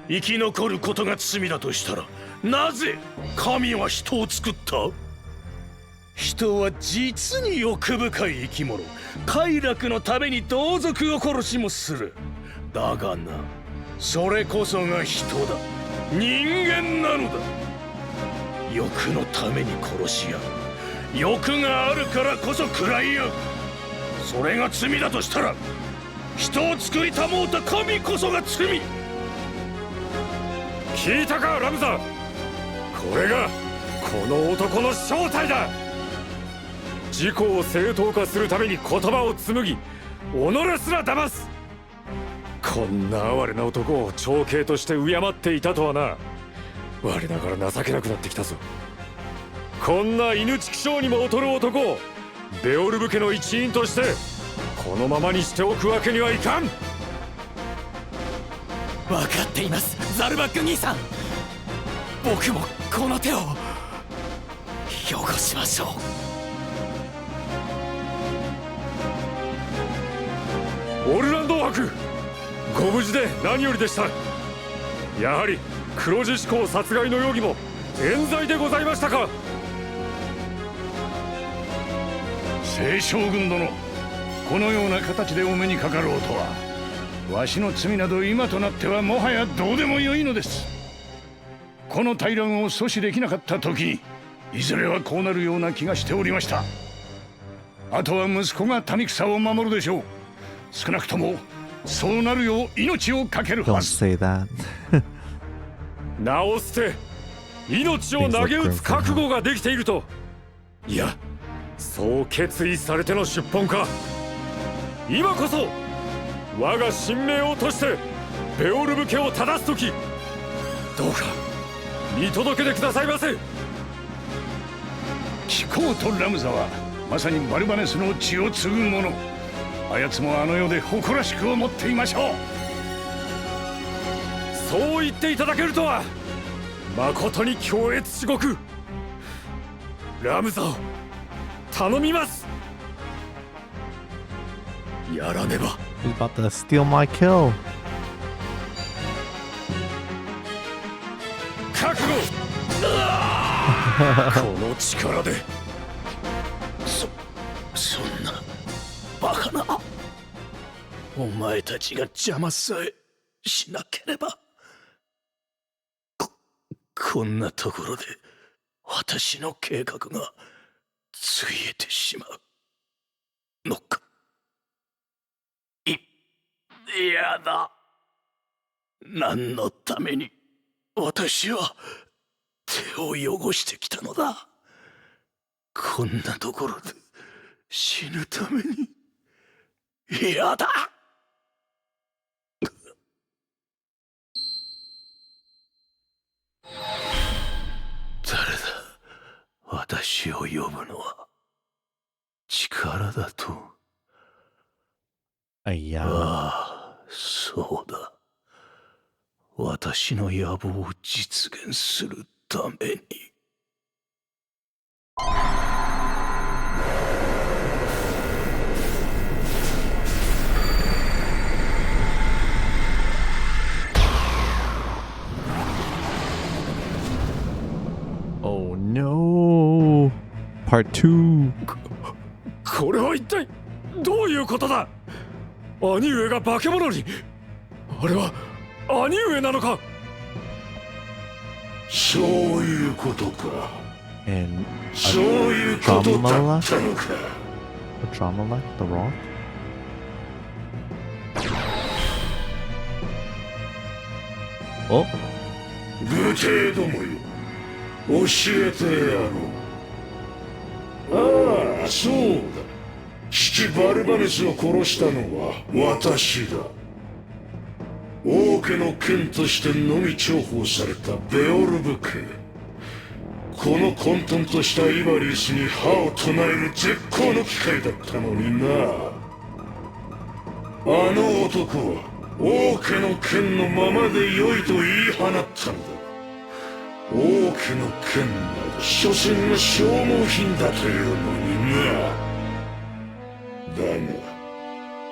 生き残ることが罪だとしたら、なぜ神は人を作った？人は実に欲深い生き物。快楽のために同族を殺しもする。だがな、それこそが人だ。人間なのだ。欲のために殺し合う。欲があるからこそ食らい合う。それが罪だとしたら、人を作りたもうた神こそが罪。聞いたかラムザ、これがこの男の正体だ。自己を正当化するために言葉を紡ぎ、己すら騙す。こんな哀れな男を長兄として敬っていたとはな。我ながら情けなくなってきたぞ。こんな犬畜生にも劣る男をベオルブ家の一員としてこのままにしておくわけにはいかん。分かっています、ザルバック兄さん。僕もこの手を汚しましょう。オルランド伯、ご無事で何よりでした。やはり黒獅子公殺害の容疑も冤罪でございましたか。聖将軍殿、このような形でお目にかかろうとは、わしの罪など今となってはもはやどうでもよいのです。この大乱を阻止できなかった時に、いずれはこうなるような気がしておりました。あとは息子が民草を守るでしょう。少なくともそうなるよう命を懸ける Don't はず。 say that. 名を捨て命を投げ打つ覚悟ができていると、いやそう決意されての出奔か。今こそ我が神明をとしてベオルブ家を正す時、どうか見届けてくださいませ。貴公とラムザはまさにバルバネスの血を継ぐ者。あやつもあの世で誇らしく思っていましょう。そう言っていただけるとは誠に恐悦至極。ラムザを頼みます。やらねば。 He's about to steal my kill. 覚悟。この力で。そんなバカな。お前たちが邪魔さえしなければ。こんなところで私の計画がついえてしまうのか。やだ。何のために私は手を汚してきたのだ。こんなところで死ぬために。やだ。誰だ。私を呼ぶのは力だと。Yeah. ああ、そうだ。私の野望を実現するために。Oh no. Part 2. これは一体どういうことだ。兄上が化け物に。あれは兄上なのか。そういうことか。 And そういうことだったのか。 a drama like The Rock? お、愚帝どもよ、教えてやろう。ああ、そうだ。父バルバネスを殺したのは私だ。王家の剣としてのみ重宝されたベオルブ家。この混沌としたイバリスに歯を唱える絶好の機会だったのにな。あの男は王家の剣のままで良いと言い放ったんだ。王家の剣など所詮の消耗品だというのにな。だが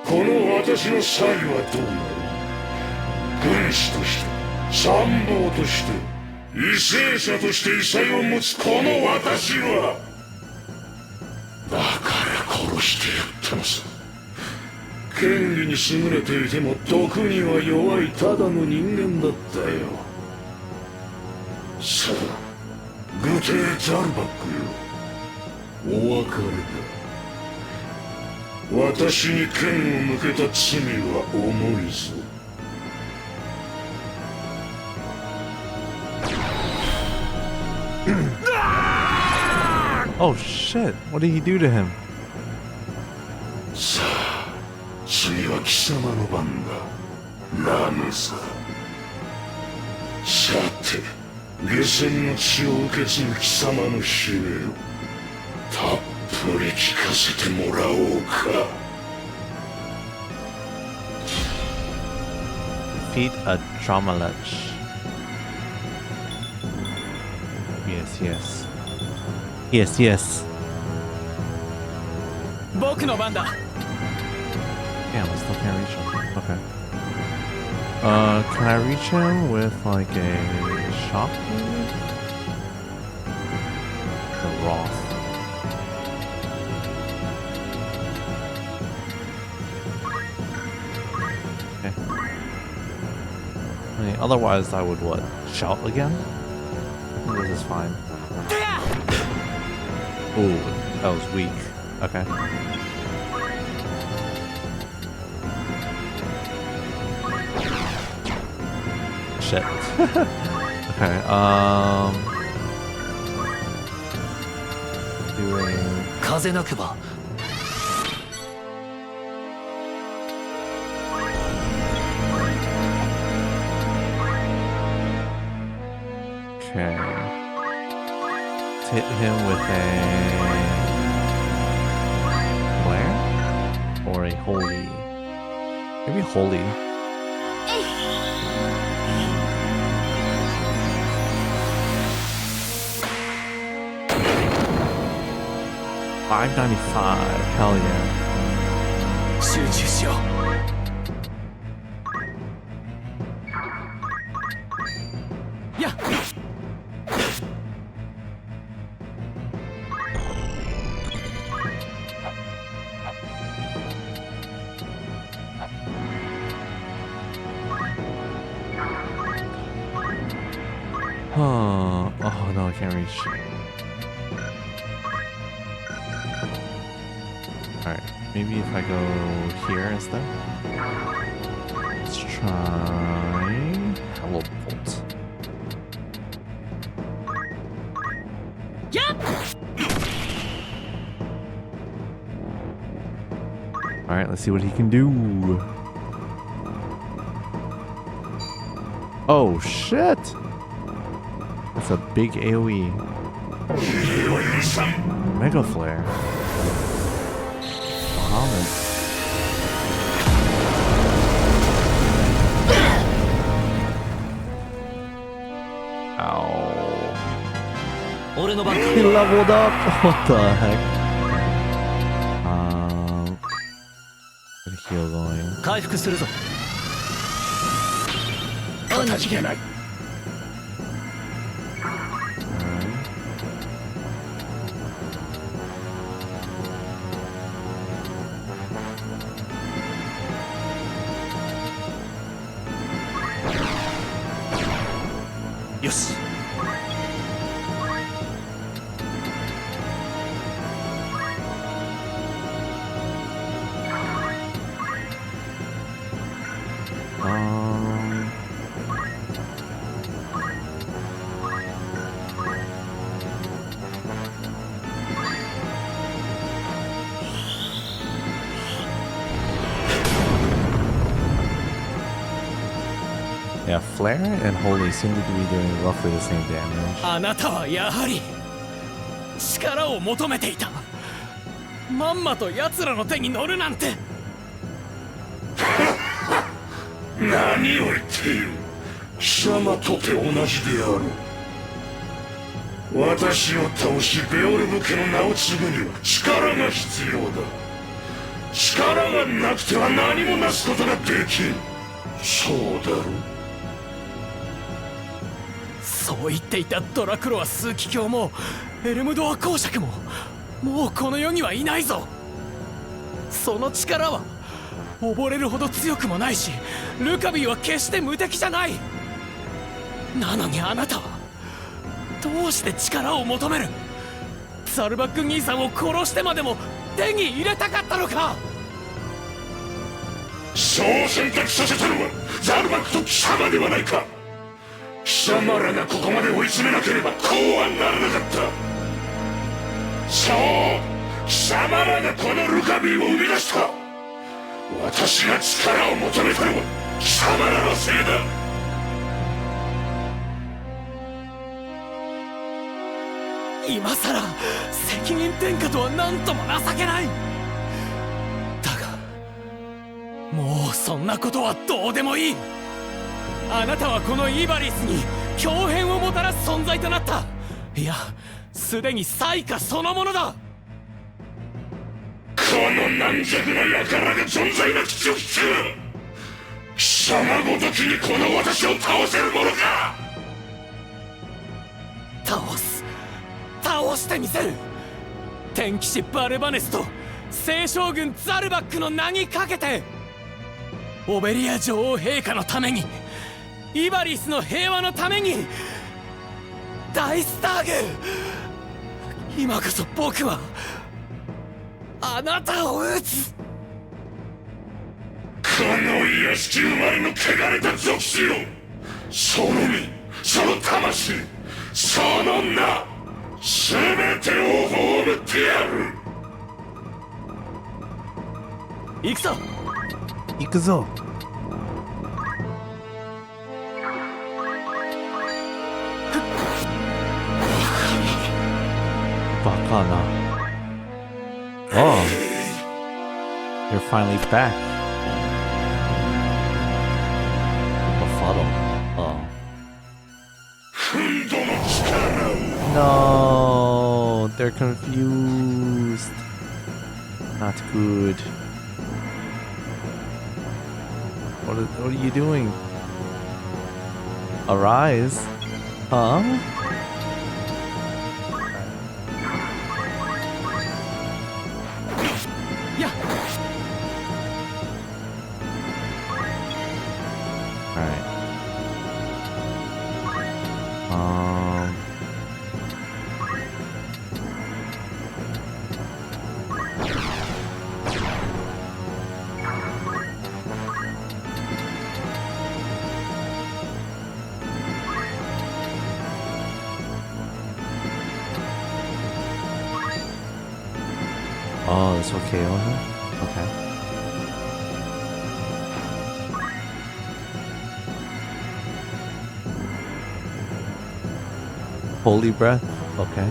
この私の才はどうなる。軍師として参謀として為政者として異彩を持つこの私は、だから殺してやったのさ。権利に優れていても毒には弱いただの人間だったよ。さあ、愚帝ザルバックよ、お別れだ。私に剣を向けた罪は重いぞ。oh shit, what did he do to him? さあ、次は貴様の番だ、ラムザ。さて、下船の血を受け継ぐ貴様の悲鳴をたっぷり聞かせてもらおうか。Defeat a trauma ledge. Yes, yes. Yes, yes. 僕の番だ。Damn, I still can't reach him. Okay. Can I reach him with like a shock maybe? The Roth. Okay. I mean, otherwise I would what? Shout again? I think this is fine. Ooh, that was weak. Okay. Shit. Okay, doing... 風なくば Okay. Hit him with a... Flare? Or a holy? Maybe holy. $5.95. Hell yeah. 集中しよう やっ Oh no, I can't reach. Alright, maybe if I go here instead. Let's try Hello Bolt. Alright, let's see what he can do. Oh shit! That's a big AoE. Mega Flare. Muhammad. Ow. He leveled up! What the heck? Get a heal going. 回復するぞ よし Yeah, Flare and Holy seem to be doing roughly the same damage. あなたはやはり力を求めていたまんまと奴らの手に乗るなんて何を言っている貴様とて同じである私を倒しベオルブ家の名を継ぐには力が必要だ力がなくては何もなすことができんそうだろそう言っていたドラクロワ枢機卿もエルムドア公爵ももうこの世にはいないぞその力は溺れるほど強くもないしルカビーは決して無敵じゃないなのにあなたはどうして力を求めるザルバック兄さんを殺してまでも手に入れたかったのかそう選択させたのはザルバックと貴様ではないか貴様らがここまで追い詰めなければこうはならなかったそう貴様らがこのルカビーを生み出した私が力を求めたのは貴様らのせいだ今さら責任転嫁とは何とも情けないだがもうそんなことはどうでもいいあなたはこのイバリスに強変をもたらす存在となったいやすでに災禍そのものだくの軟弱な輩が存在なきジョッキは貴様ごときにこの私を倒せるものか。倒してみせる。天騎士バルバネスと聖将軍ザルバックの名にかけて、オベリア女王陛下のために、イバリスの平和のために、大スターグ、今こそ僕はあなたを撃つ。この屋敷生まれの汚れた属性よ、その身、その魂、その名、全てを葬ってやる。行くぞ。行くぞ。バカな。Oh, you're finally back. Befuddle. Oh. No, they're confused. Not good. What are you doing? Arise? Huh? Yeah. Alright. Oh, that's okay on him? Okay. Holy breath? Okay.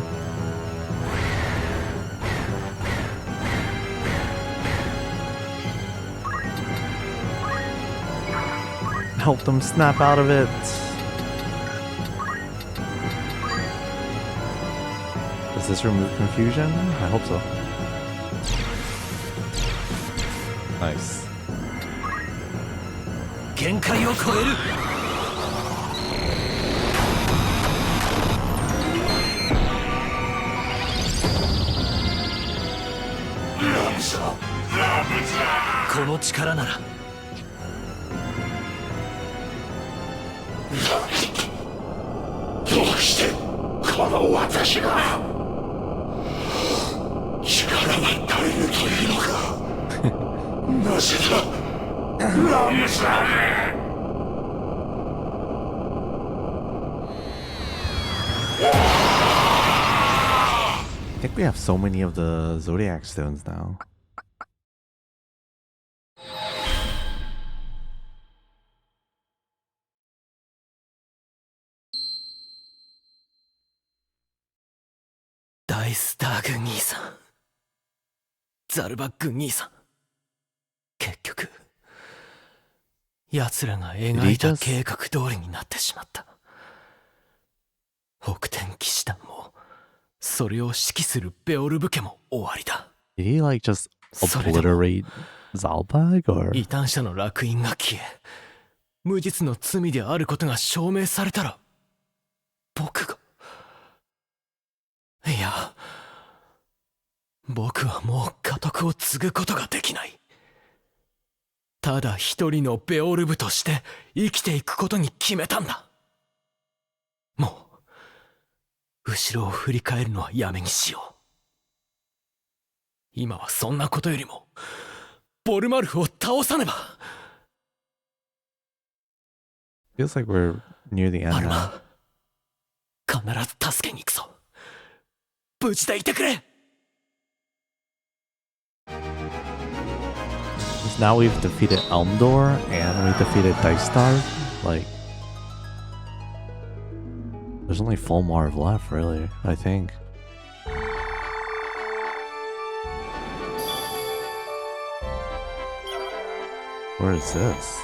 Help them snap out of it. Does this remove confusion? I hope so. Nice. 限界を超える。この力なら。どうしてこの私が力が足りぬというのか。なぜだ、ラムさん。I think we have so many of the Zodiac stones now.大スターグ兄さん、ザルバック兄さん、結局奴らが描いた計画通りになってしまった。北天騎士団もそれを指揮するベオルブ家も終わりだ。 Did he like just obliterate Zalbaag or? 異端者の烙印が消え、無実の罪であることが証明されたら、僕が、いや、僕はもう家督を継ぐことができない。ただ一人のベオルブとして生きていくことに決めたんだ。もう後ろを振り返るのはやめにしよう。今はそんなことよりもボルマルフを倒さねば。 Feels like we're near the end アル now. マ、必ず助けに行くぞ。無事でいてくれ。 Now we've defeated Elmdor and we defeated Dicestar. Like, there's only Fulmarv left, really, I think. Where is this?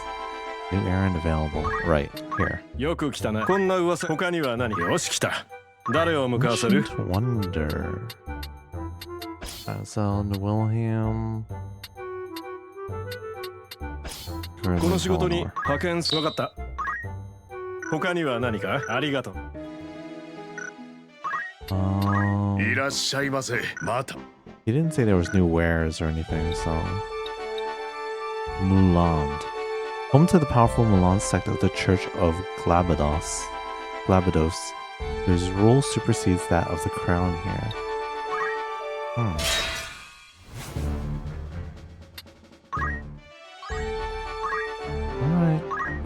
New errand available. Right, here. よく来たな。こんな噂、他には何？よし来た。誰を向かわせる？ Ancient Wonder. So, Wilhelm. この仕事に派遣す。分かった。他には何か？ありがとう。いらっしゃいませ。また。 He didn't say there was new wares or anything, so... Mullonde. Home to the powerful Mullonde sect of the Church of Glabados, whose rule supersedes that of the crown here. Alright.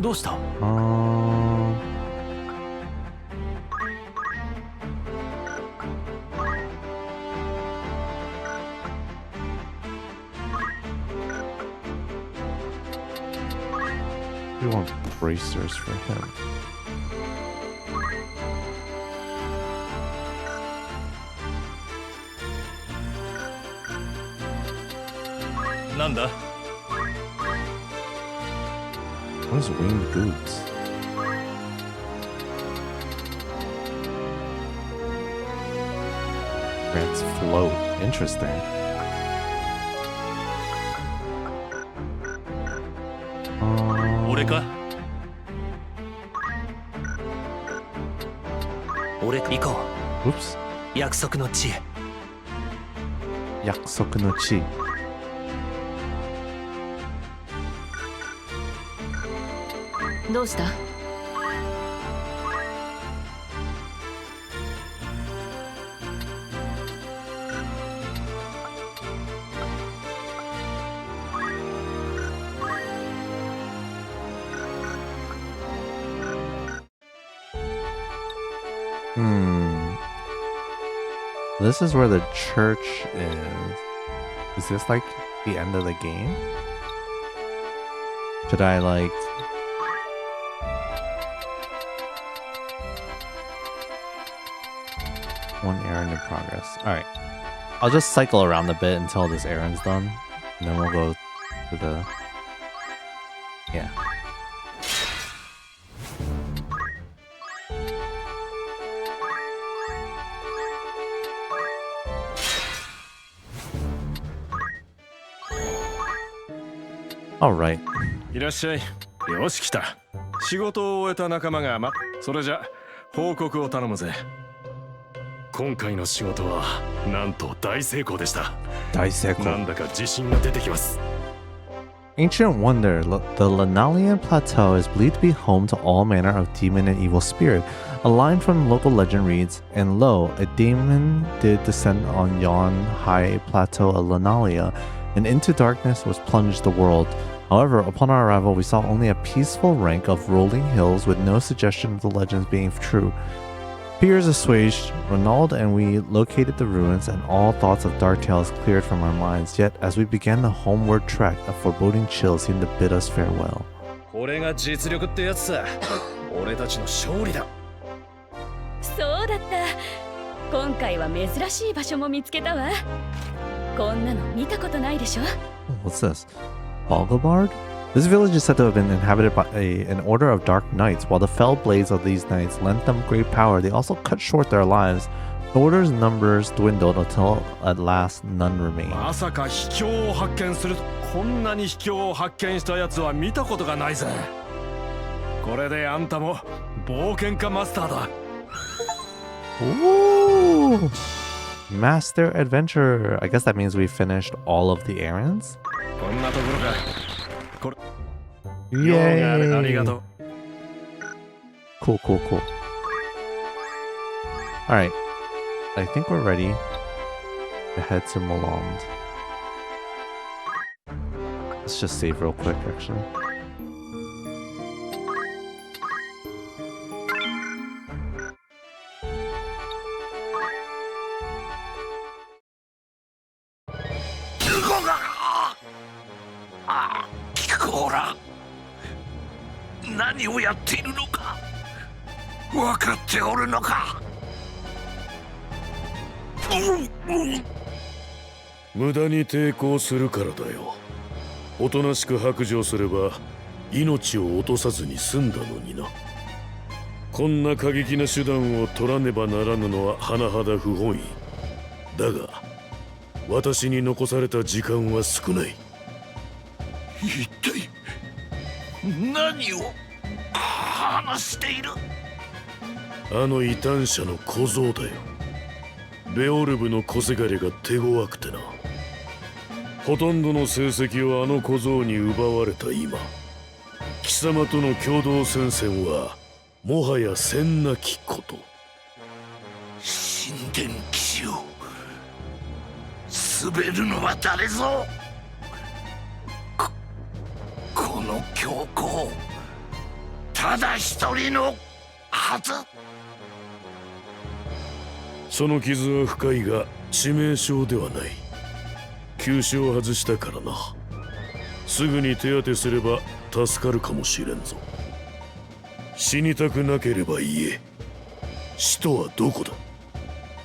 どうした？ We want bracers for him. なんだ？ What is winged boots? Grants float. Interesting. Um, 俺か？俺行こう。 Oops. 約束の地へ。約束の地。どうした？This is where the church is. Is this like the end of the game? Should I like... One errand in progress. Alright. I'll just cycle around a bit until this errand's done. And then we'll go to the... Yeah. Alright. いらっしゃい。よし来た。仕事を終えた仲間がそれじゃ報告を頼むぜ。今回の仕事はなんと大成功でした。大成功。なんだか自信が出てきます。 Ancient wonder, the Lanalian Plateau is believed to be home to all manner of demon and evil spirit. A line from local legend reads, "And lo, a demon did descend on yon high plateau of Lanalia, and into darkness was plunged the world. However, upon our arrival, we saw only a peaceful rank of rolling hills with no suggestion of the legends being true. Fears assuaged, Ronald and we located the ruins, and all thoughts of dark tales cleared from our minds. Yet, as we began the homeward trek, a foreboding chill seemed to bid us farewell." これが実力ってやつさ。俺たちの勝利だ。そうだった。今回は珍しい場所も見つけたわ。こんなの見たことないでしょ。 What's this? Balgobard? This village is said to have been inhabited by an order of dark knights. While the fell blades of these knights lent them great power, they also cut short their lives. The order's numbers dwindled until at last none remained. まさか秘境を発見する。こんなに秘境を発見したやつは見たことがないぜ。これであんたも冒険家マスターだ。Ooh! Master Adventure. I guess that means we finished all of the errands? こんなところか。これ。 Yay! ありがとう。 Cool, cool, cool. Alright. I think we're ready to head to Mullonde. Let's just save real quick, actually. Ah, こら、何をやっているのか分かっておるのか。無駄に抵抗するからだよ。おとなしく白状すれば命を落とさずに済んだのにな。こんな過激な手段を取らねばならぬのは甚だ不本意だが、私に残された時間は少ない。一体何を話している？あの異端者の小僧だよ。ベオルブの小せがれが手強くてな。ほとんどの成績をあの小僧に奪われた今、貴様との共同戦線はもはやせんなきこと。神殿騎士を滑るのは誰ぞ。この教皇、ただ一人のはず。その傷は深いが致命傷ではない。急所を外したからな。すぐに手当てすれば助かるかもしれんぞ。死にたくなければ言え。使徒はどこだ？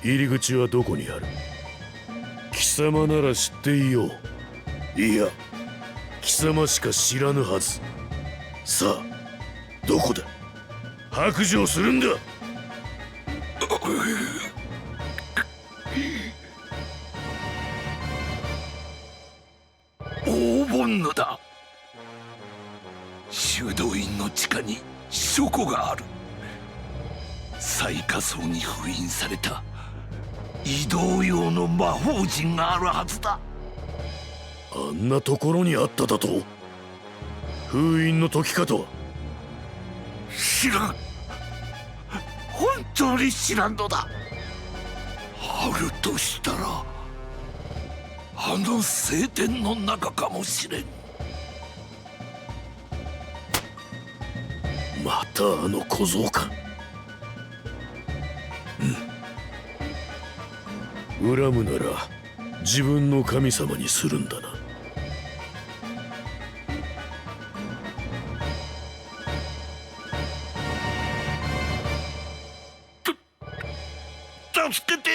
入り口はどこにある？貴様なら知っていよう。いや、貴様しか知らぬはず。さあ、どこだ？白状するんだ。黄金のだ。修道院の地下に書庫がある。最下層に封印された移動用の魔法陣があるはずだ。あんなところにあっただと？封印の時かとは。知らん。本当に知らんのだ。あるとしたらあの聖典の中かもしれん。またあの小僧か。恨むなら自分の神様にするんだな。助けて。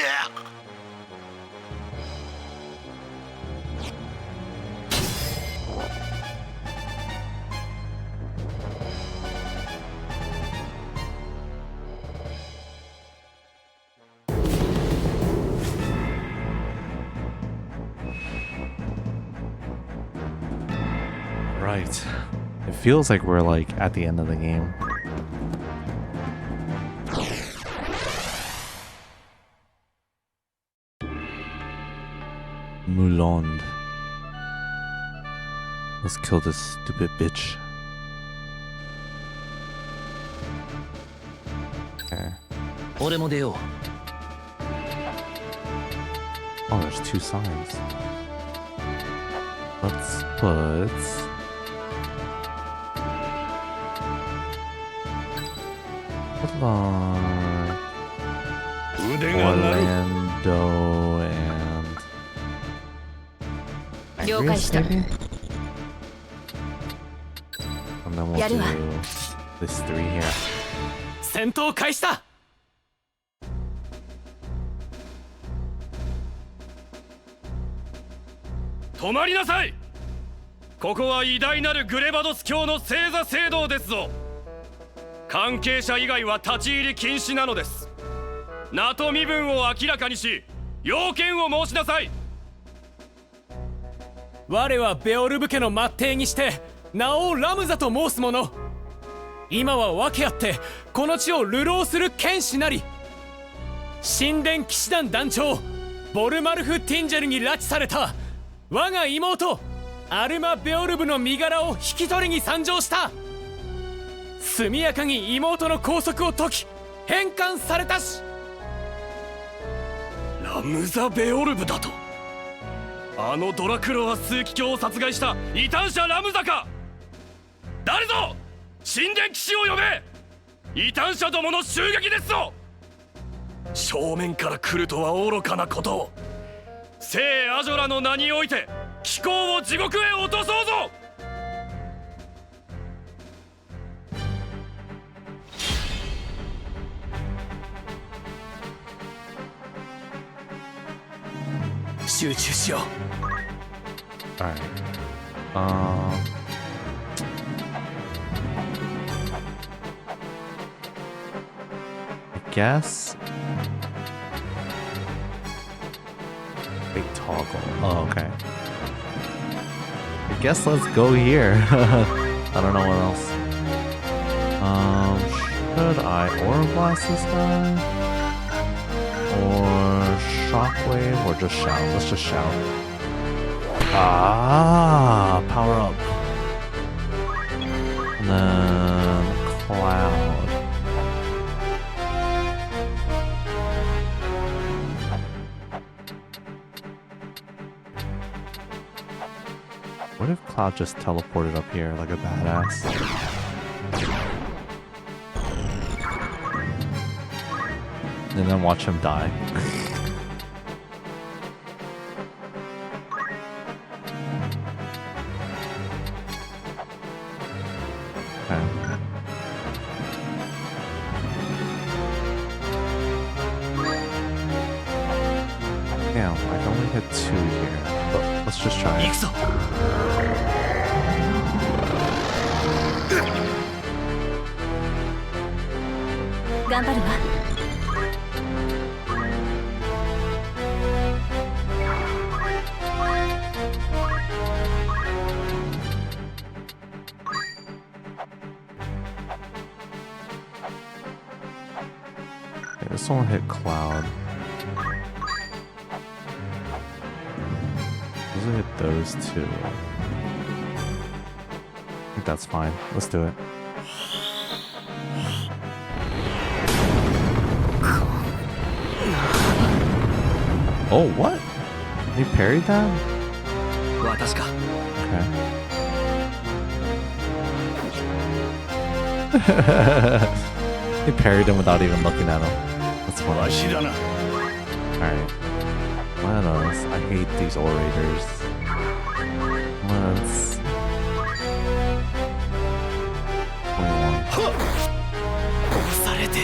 Right. It feels like we're like at the end of the game. Mullonde. Let's kill this stupid bitch. Okay. Oh, there's two signs. Let's put... Hold on. Orlando and... 了解した。 And then we'll やる do わ。 this 3 here. 戦闘開始だ。止まりなさい。ここは偉大なるグレバドス教の聖座聖堂ですぞ。関係者以外は立ち入り禁止なのです。名と身分を明らかにし、要件を申しなさい。我はベオルブ家の末裔にして名をラムザと申す者。今は訳あってこの地を流浪する剣士なり。神殿騎士団団長ボルマルフ・ティンジェルに拉致された我が妹アルマ・ベオルブの身柄を引き取りに参上した。速やかに妹の拘束を解き返還されたし。ラムザ・ベオルブだと？あのドラクロワ枢機卿を殺害した異端者ラムザか？誰ぞ神殿騎士を呼べ。異端者どもの襲撃ですぞ。正面から来るとは愚かなことを。聖アジョラの名において貴公を地獄へ落とそうぞ。集中しよう。Alright. I guess A toggle. Oh, okay. I guess let's go here. I don't know what else. Should I Aura Blast this guy? Or Shockwave? Or just shout? Let's just shout. Ah, power up. And then Cloud. What if Cloud just teleported up here like a badass? And then watch him die. Okay. Damn, I can only hit 2 here. But let's just try it. Okay, this one hit Cloud. Those will hit those two. I think that's fine. Let's do it. Oh, what? He parried that? Okay. He parried him without even looking at him. That's funny. Alright. What else? I hate these orators. Let's... 21.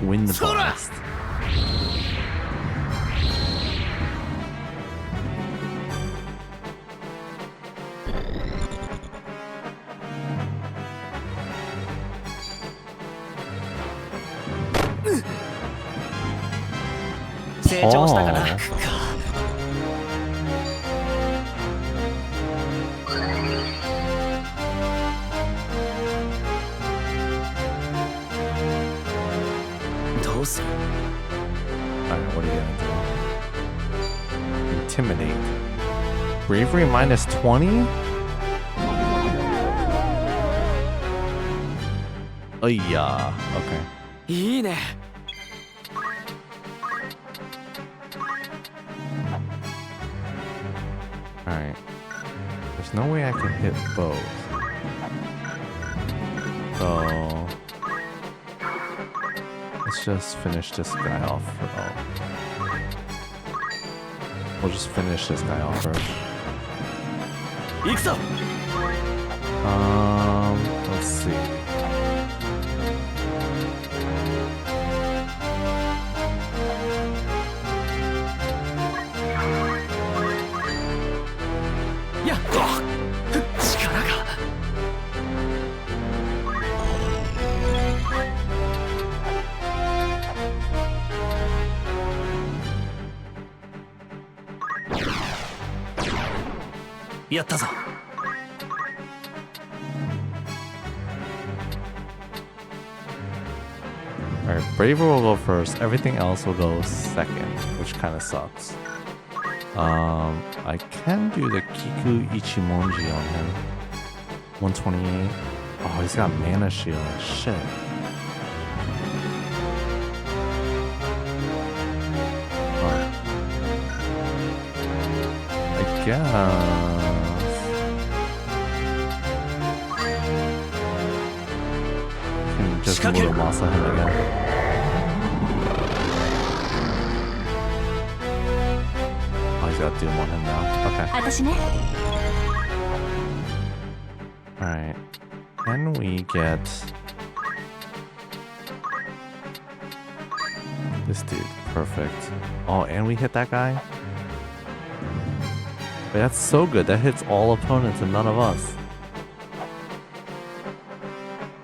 Wind Blast. Alright, what are you gonna do? Intimidate. Bravery minus 20? Oh yeah, okay. Alright. There's no way I can hit both. So let's just finish this guy off. We'll just finish this guy off first. Let's see. Alright, Braver will go first. Everything else will go second, which kind of sucks. I can do the Kiku Ichimonji on him. 128. Oh, he's got mana shield. Shit. I guess. Just little Masa him again. Oh, he's got Doom on him now. Okay. Alright. Can we get this dude? Perfect. Oh, and we hit that guy? Wait, that's so good. That hits all opponents and none of us.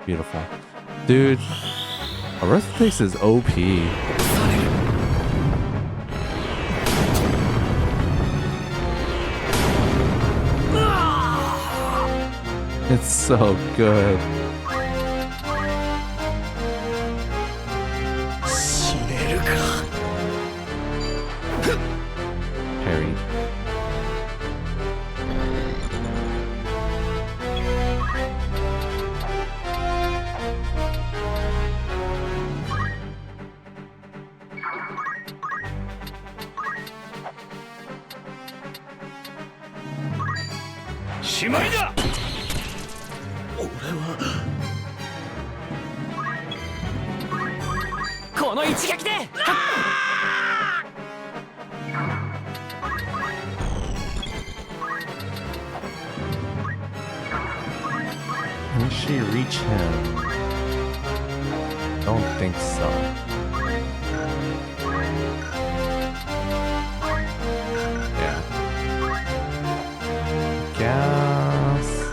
Beautiful. Dude, Arithmetic is OP. It's so good. Parried.しまいだ。この一撃で。 Can she reach him? Don't think so. Yeah. Guess.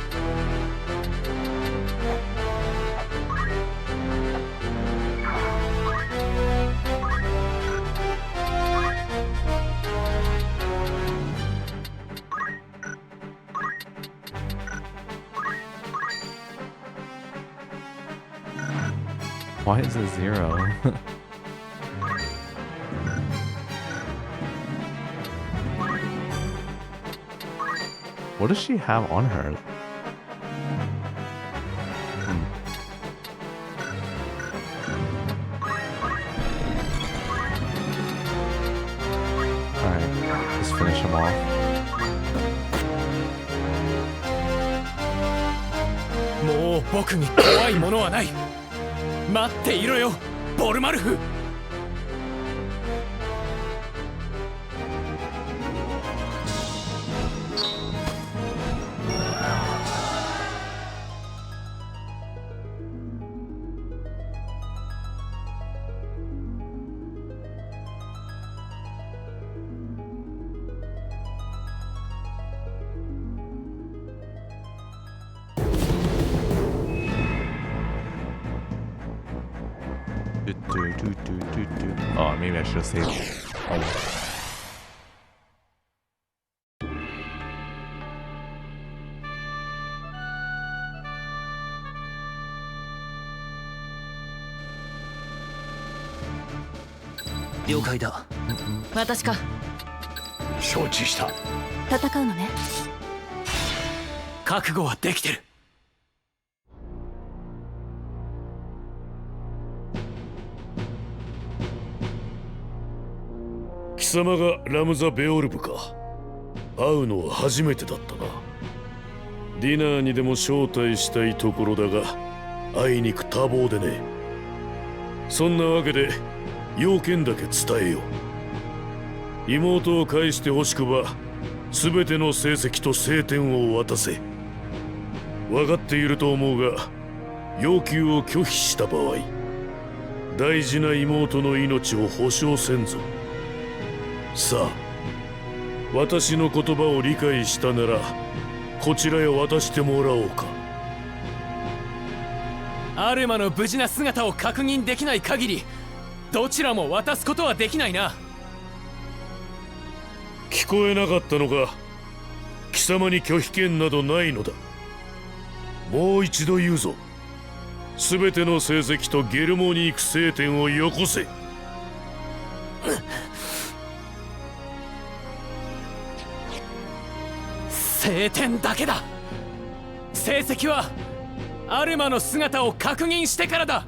Why is it 0? What does she have on her? Alright, let's finish him off. More 僕に怖いものはない。待っていろよ、ボルマルフ。Oh, maybe I should have saved it. Oh. Da. 私か。承知した。戦うのね。覚悟はできてる。貴様がラムザ・ベオルブか。会うのは初めてだったな。ディナーにでも招待したいところだが、あいにく多忙でね。そんなわけで要件だけ伝えよう。妹を返してほしくば全ての成績と聖典を渡せ。分かっていると思うが、要求を拒否した場合、大事な妹の命を保証せんぞ。さあ、私の言葉を理解したならこちらへ渡してもらおうか。アルマの無事な姿を確認できない限り、どちらも渡すことはできないな。聞こえなかったのか。貴様に拒否権などないのだ。もう一度言うぞ。すべての成績とゲルモニーク聖典をよこせ。聖典だけだ。成績はアルマの姿を確認してからだ。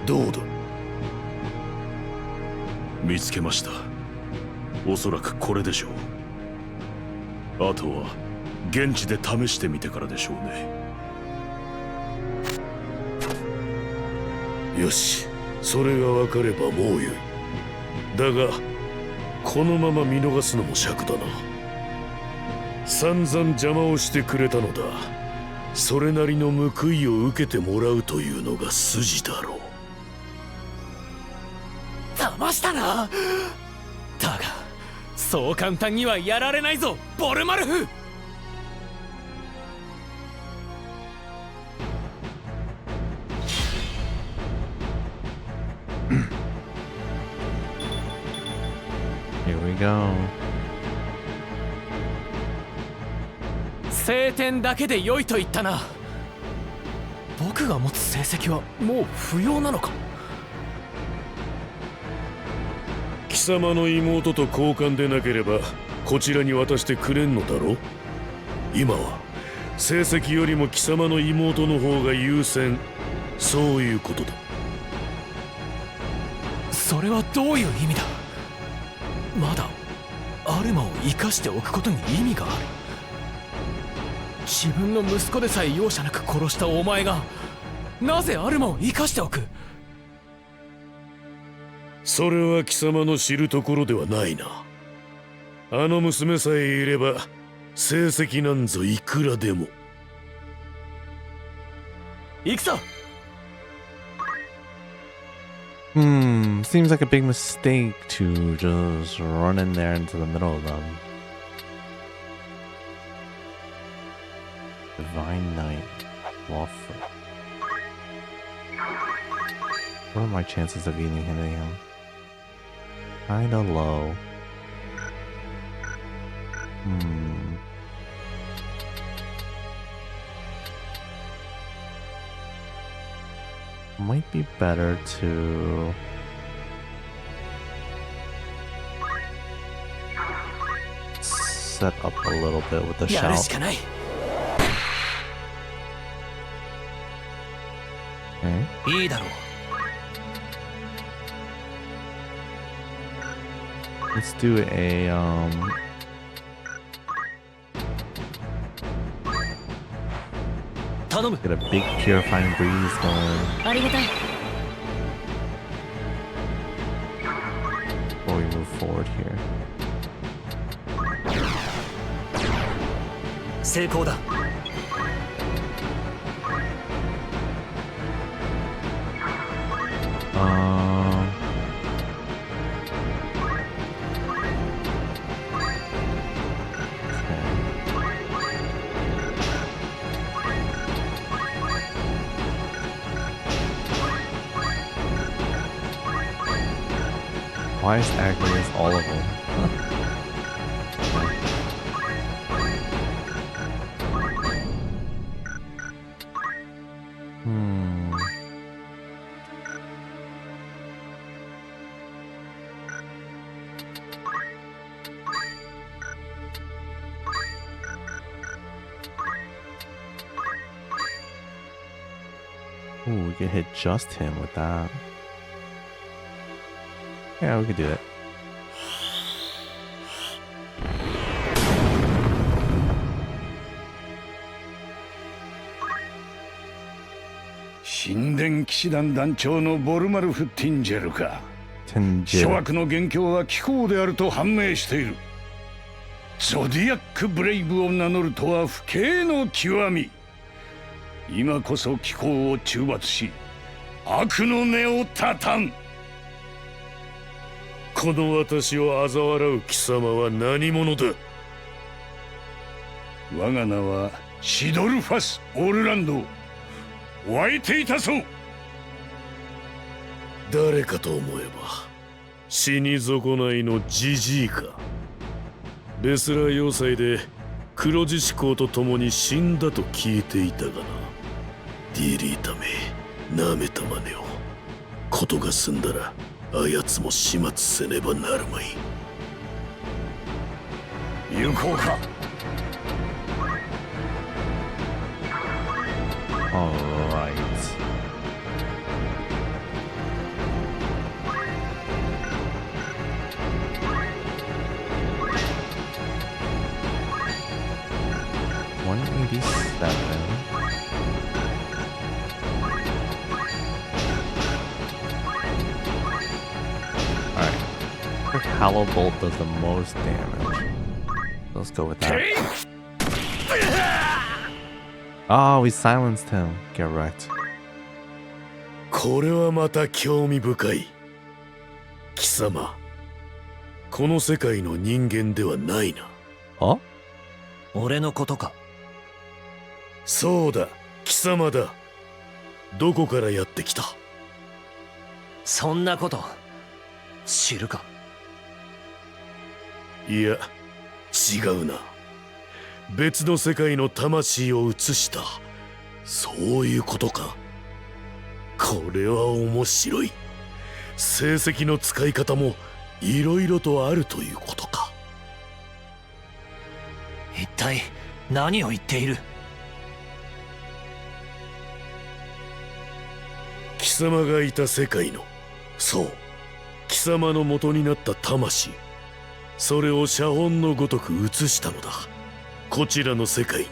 どうだ。見つけました。おそらくこれでしょう。あとは現地で試してみてからでしょうね。よし、それが分かればもうよい。だがこのまま見逃すのも尺だな。散々邪魔をしてくれたのだ。それなりの報いを受けてもらうというのが筋だろう。騙したな。だがそう簡単にはやられないぞボルマルフ。Here we go. 晴天だけで良いと言ったな。僕が持つ成績はもう不要なのか。貴様の妹と交換でなければこちらに渡してくれんのだろう。今は成績よりも貴様の妹の方が優先、そういうことだ。それはどういう意味だ。まだアルマを生かしておくことに意味がある。自分の息子でさえ容赦なく殺したお前がなぜアルマを生かしておく。それは貴様の知るところではないな。あの娘さえいれば成績なんぞいくらでも。行くぞ。Seems like a big mistake to just run in there into the middle of them. Divine Knight, Lawful. What are my chances of hitting him? Kinda low. Might be better to set up a little bit with the shout. Okay. いいだろう。 Let's do a get a big purifying breeze going ありがたい。 before we move forward here. 成功だ。Why is Agnes all of them? Ooh, we could hit just him with that. Yeah, we could do that. Shinden 騎士団団長のボルマルフ・ティンジェルか。諸悪の元凶は貴公であると判明している。ゾディアック・ブレイブを名乗るとは不敬の極み。今こそ貴公を中罰し、悪の根を断たん。この私を嘲笑う貴様は何者だ。我が名はシドルファス・オルランド。湧いていたぞ。誰かと思えば死に損ないのジジイか。レスラー要塞で黒獅子公と共に死んだと聞いていたがな。ディリータめ、なめたまねを。ことが済んだらあやつも始末せねばなるまい。行こうか。Alright. Hollow Bolt does the most damage. Let's go with that. Oh, we silenced him. Get wrecked. これはまた興味深い。貴様、この世界の人間ではないな。あ？俺のことか。そうだ、貴様だ。どこからやってきた？そんなこと知るか。いや、違うな。別の世界の魂を移した。そういうことか。これは面白い。成績の使い方もいろいろとあるということか。一体何を言っている？貴様がいた世界の、そう、貴様の元になった魂、それを写本のごとく移したのだ。こちらの世界に。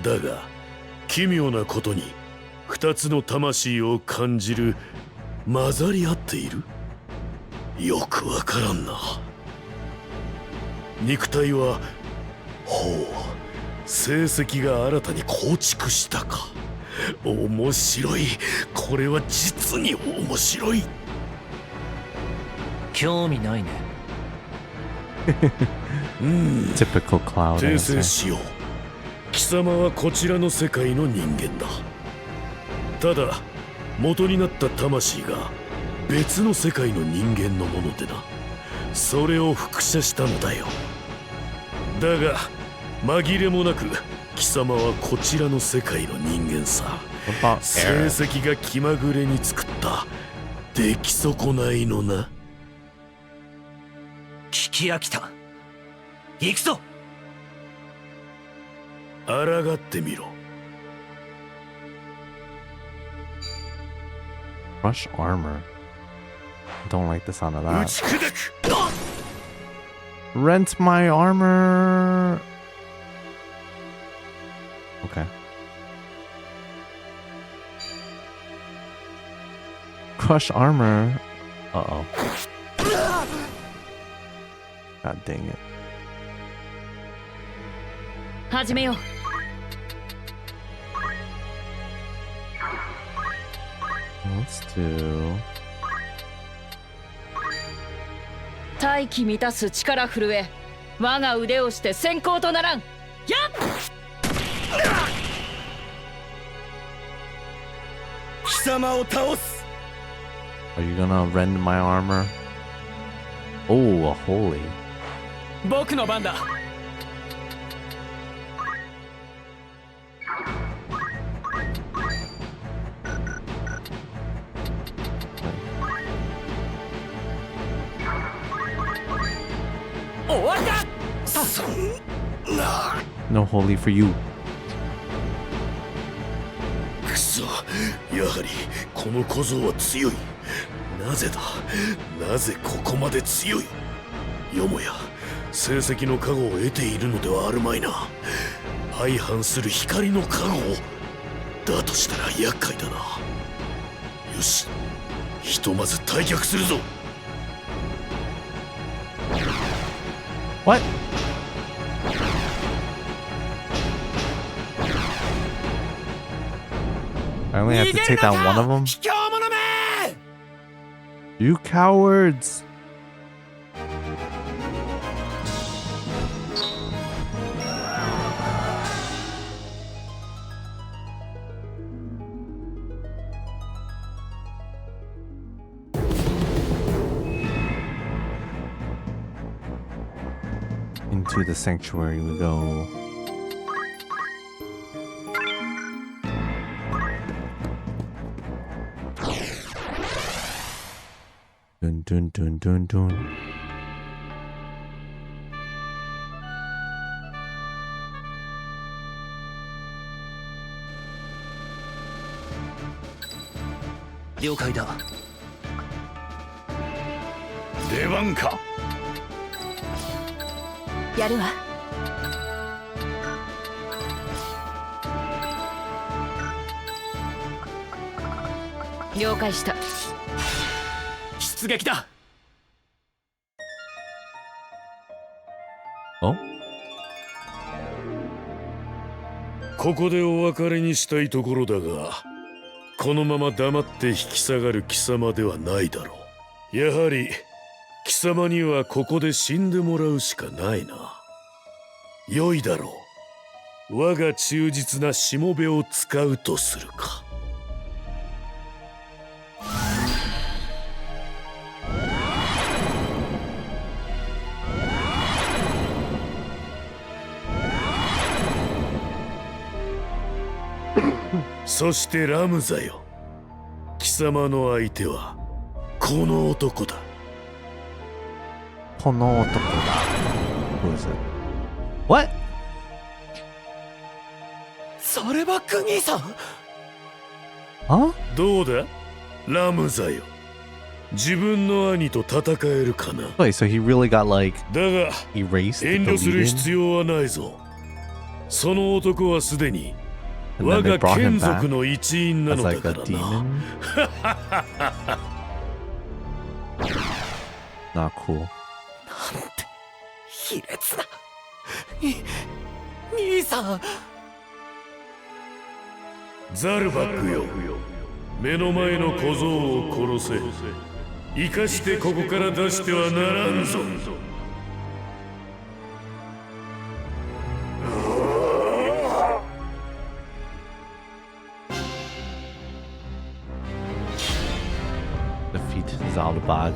だが奇妙なことに二つの魂を感じる、混ざり合っている。よくわからんな。肉体は、ほう、成績が新たに構築したか。面白い。これは実に面白い。興味ないね。Typical Cloud 訂 answer. 正しよう。貴様はこちらの世界の人間だ。ただ元になった魂が別の世界の人間のものでな。それを複写したのだよ。だが紛れもなく貴様はこちらの世界の人間さ。 What about 成 Errands? 績が気まぐれに作った出来損ないのな。聞き飽きた。行くぞ。抗ってみろ。Crush armor. Don't like the sound of 打 that. ち砕く。 Rent my armor. Okay. Crush armor. Uh-oh. God dang it. 始めよう。Let's do... 大気満たす力震え、我が腕をして先行とならん。やっ。貴様を倒す。 Are you gonna rend my armor? Oh, a holy. 僕の番だ。終わりだ。 No holy for you. くそ、やはりこの小僧は強い。なぜだ、なぜここまで強い。よもや成績の加護を得ているのではあるまいな。相反する光の加護を。だとしたら厄介だな。よし、ひとまず退却するぞ。 What? I only have to take down one of them? 卑怯者め。 You cowards! Into the sanctuary we go. Dun dun dun dun dun. Okay. 出番か。やるわ。了解した。出撃だ。 Oh? ここでお別れにしたいところだが、このまま黙って引き下がる貴様ではないだろう。やはり貴様にはここで死んでもらうしかないな。良いだろう。我が忠実なしもべを使うとするか。そしてラムザよ、貴様の相手はこの男だ。この男だ。Who is it? What? ザルバック兄さん。Huh? どうだラムザよ、自分の兄と戦えるかな。 Wait, so he really got like だが erased? 遠慮する deleted? 必要はないぞ。その男はすでに And 我 then they が brought 眷 him 属 back の一員な as のだ like か a らな。 demon? Not cool. 卑劣な。兄さん。ザルバックよ、目の前の小僧を殺せ。生かしてここから出してはならんぞ。Defeat Zalbaag.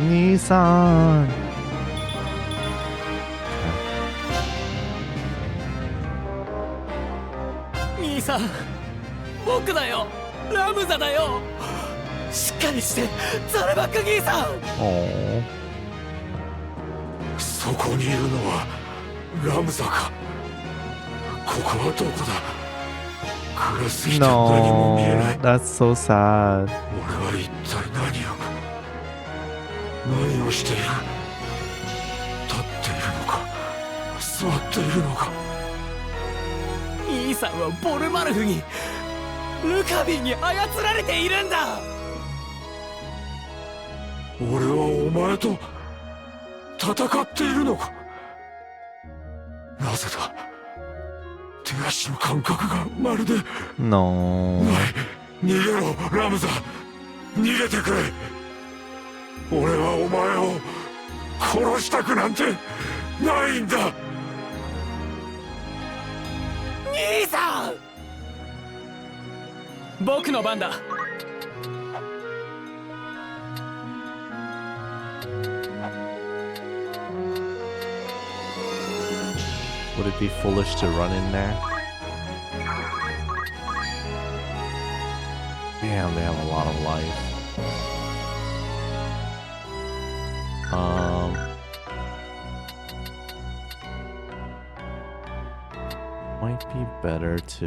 Nissan! Okay. 兄さん、僕だよ。ラムザだよ。しっかりしてザルバック兄さん。 Oh. そこにいるのはラムザか。ここはどこだ。暗すぎて何も見えな No, い。 that's so sad. 俺は一体何をしている。立っているのか座っているのか。兄さんはボルマルフに、ルカビンに操られているんだ。俺はお前と戦っているのか。なぜだ。手足の感覚がまるで No. ない。逃げろラムザ、逃げてくれ。俺はお前を殺したくなんてないんだ。兄さん。僕の番だ。Would it be foolish to run in there? Damn, they have a lot of life. Might be better to...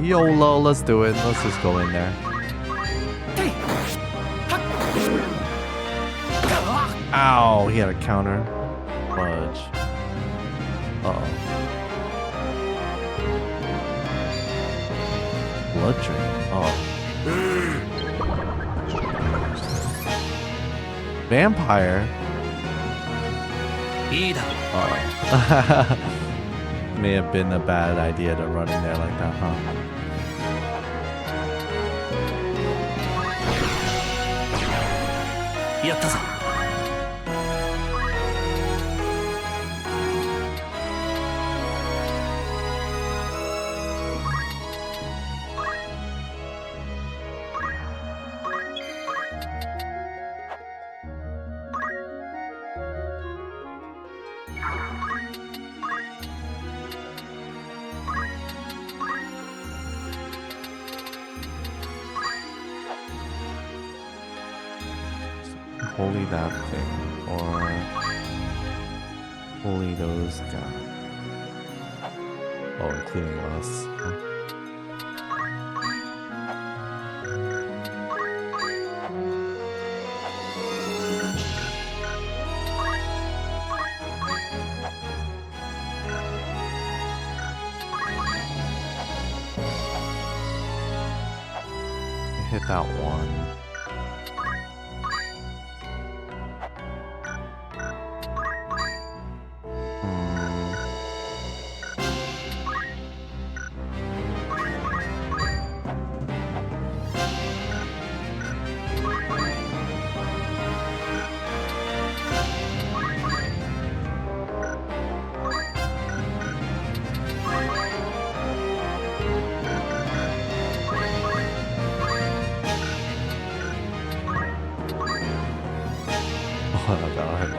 YOLO, let's do it. Let's just go in there. Ow, he had a counter. Fudge. Uh-oh. Blood drain. Oh. Vampire? Uh-oh. May have been a bad idea to run in there like that, huh? Holy that thing, or holy those guys. Oh, including us. Hit that one.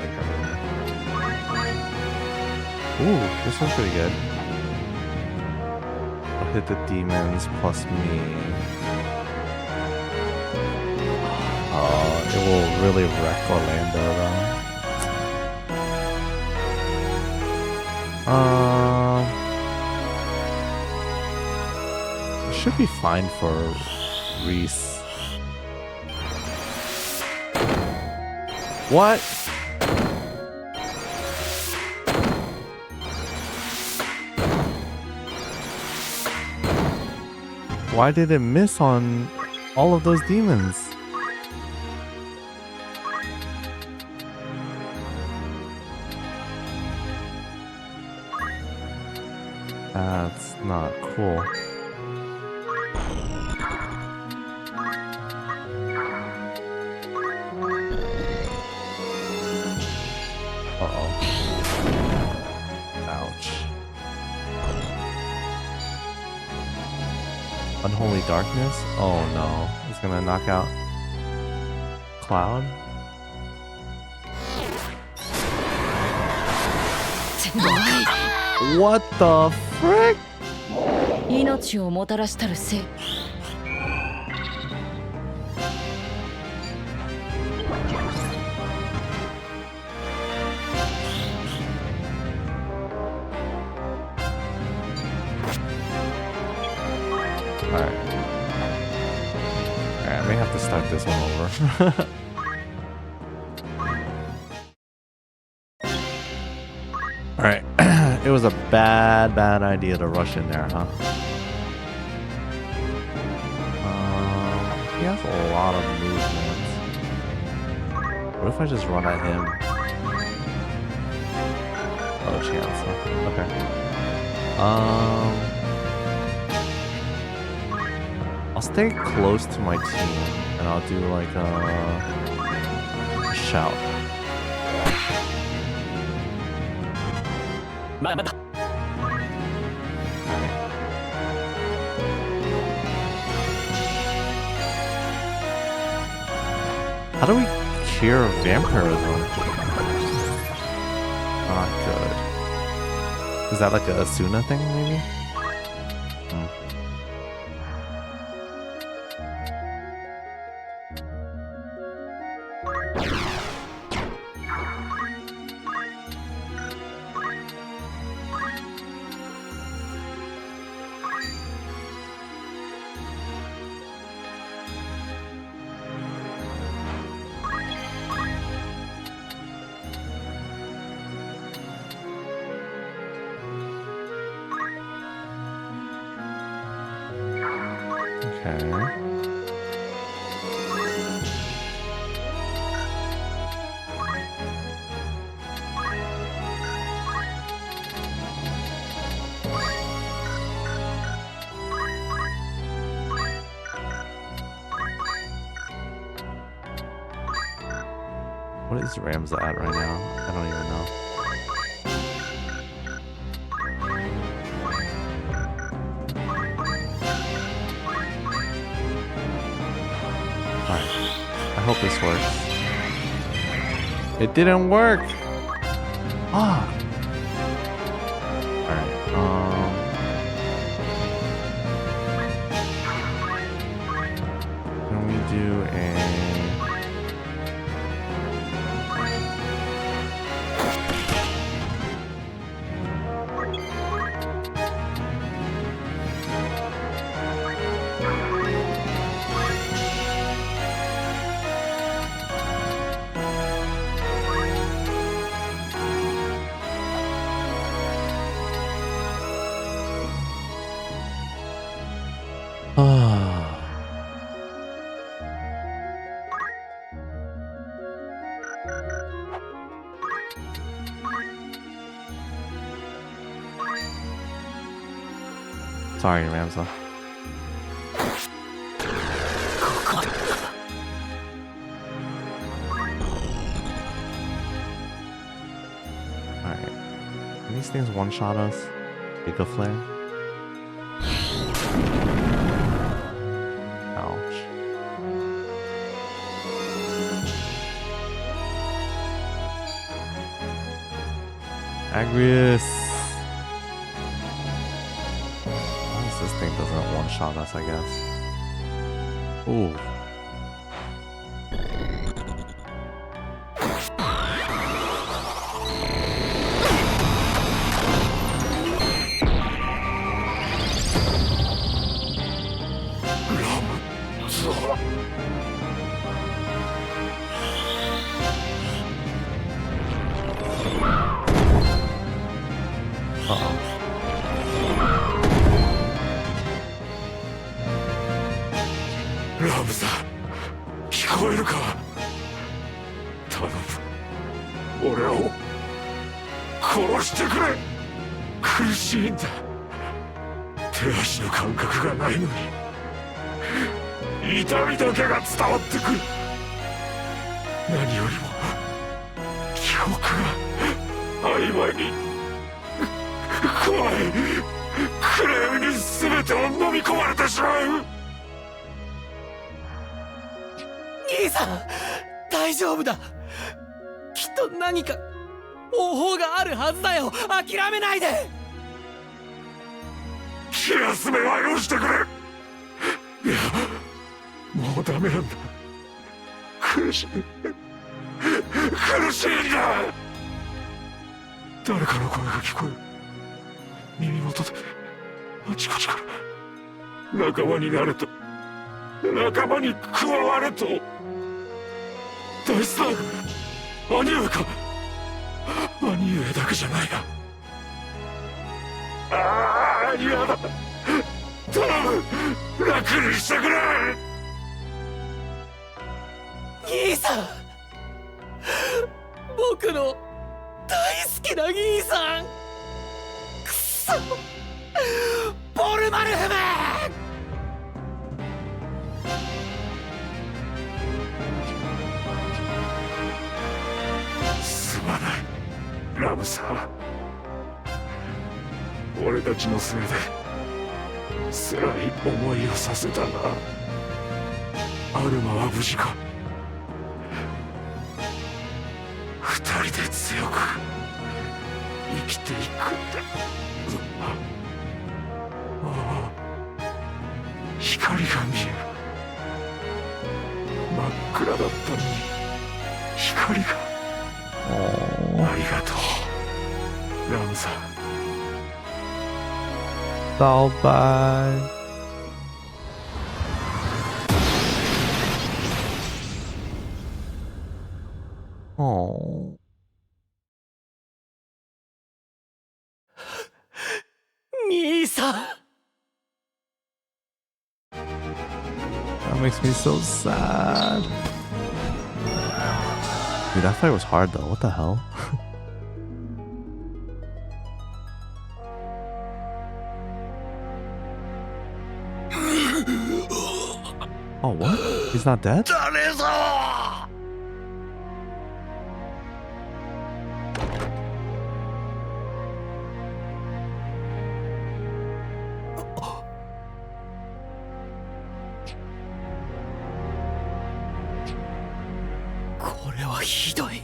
like everything. Ooh, this one's pretty good. I'll hit the demons plus me. Oh, it will really wreck Orlando though. It should be fine for Reese. What? Why did it miss on all of those demons? That's not cool. Uh-oh. Ouch. Unholy Darkness? Oh no. It's gonna knock out Cloud? What the frick? 命をもたらしたるせい。Alright, I may have to start this one over. Alright, it was a bad idea to rush in there, huh? He has a lot of movements. What if I just run at him? Oh, chance, huh? Okay. I'll stay close to my team and I'll do like a shout. How do we cure vampirism? Not good. Is that like a Asuna thing, maybe? What is Ramza at right now? I don't even know. Alright. I hope this works. It didn't work! Ah! Alright, can we do a... Sorry, Ramza. Alright. Can these things one-shot us? Giga Flare? Ouch. Agrius. This thing doesn't one-shot us, I guess. Ooh.ラムさん、聞こえるか？頼む、俺を殺してくれ。苦しいんだ。手足の感覚がないのに痛みだけが伝わってくる。何よりも記憶が曖昧に怖い。クレームに全てを飲み込まれてしまう。兄さん、大丈夫だ。きっと何か方法があるはずだよ。諦めないで。気休めはよしてくれ。いや、もうダメなんだ。苦しいんだ。誰かの声が聞こえる。耳元であちこちから仲間になれと、仲間に加われと。大スターグ、兄上か。兄上だけじゃないな。ああ、嫌だ。頼む、楽にしてくれ。兄さん、僕の大好きな兄さん。くそ、ボルマルフめ。すまない、ラムさん。俺たちのせいで辛い思いをさせたな。アルマは無事か？二人で強く生きていくんだ。ああ、光が見える。真っ暗だったのに光が。ありがとう、ラムさん。Zalbaag. Oh. 兄さん。 That makes me so sad. Dude, that fight was hard though. What the hell? Oh, what? He's not dead? 誰ぞ。これはひどい。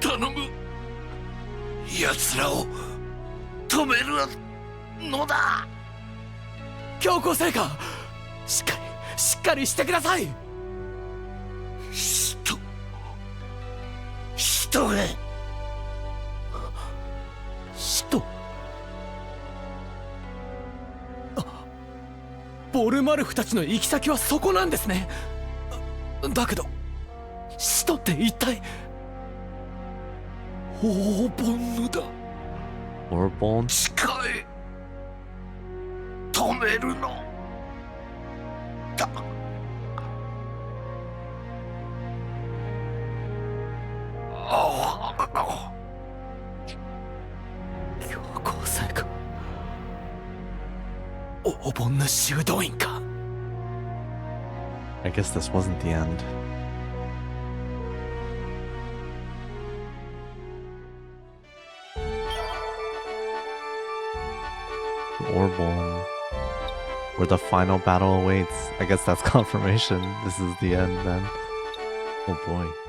頼む、奴らを止めるのだ。強行成果、しっかりしてください。人へ。ボルマルフたちの行き先はそこなんですね。だけど使徒って一体。オーボンヌだ。Overworld? 近い。止めるのだ。強行成果、黄金の修道院か。 I guess this wasn't the end. Overworld, where the final battle awaits. I guess that's confirmation. This is the end then. Oh boy.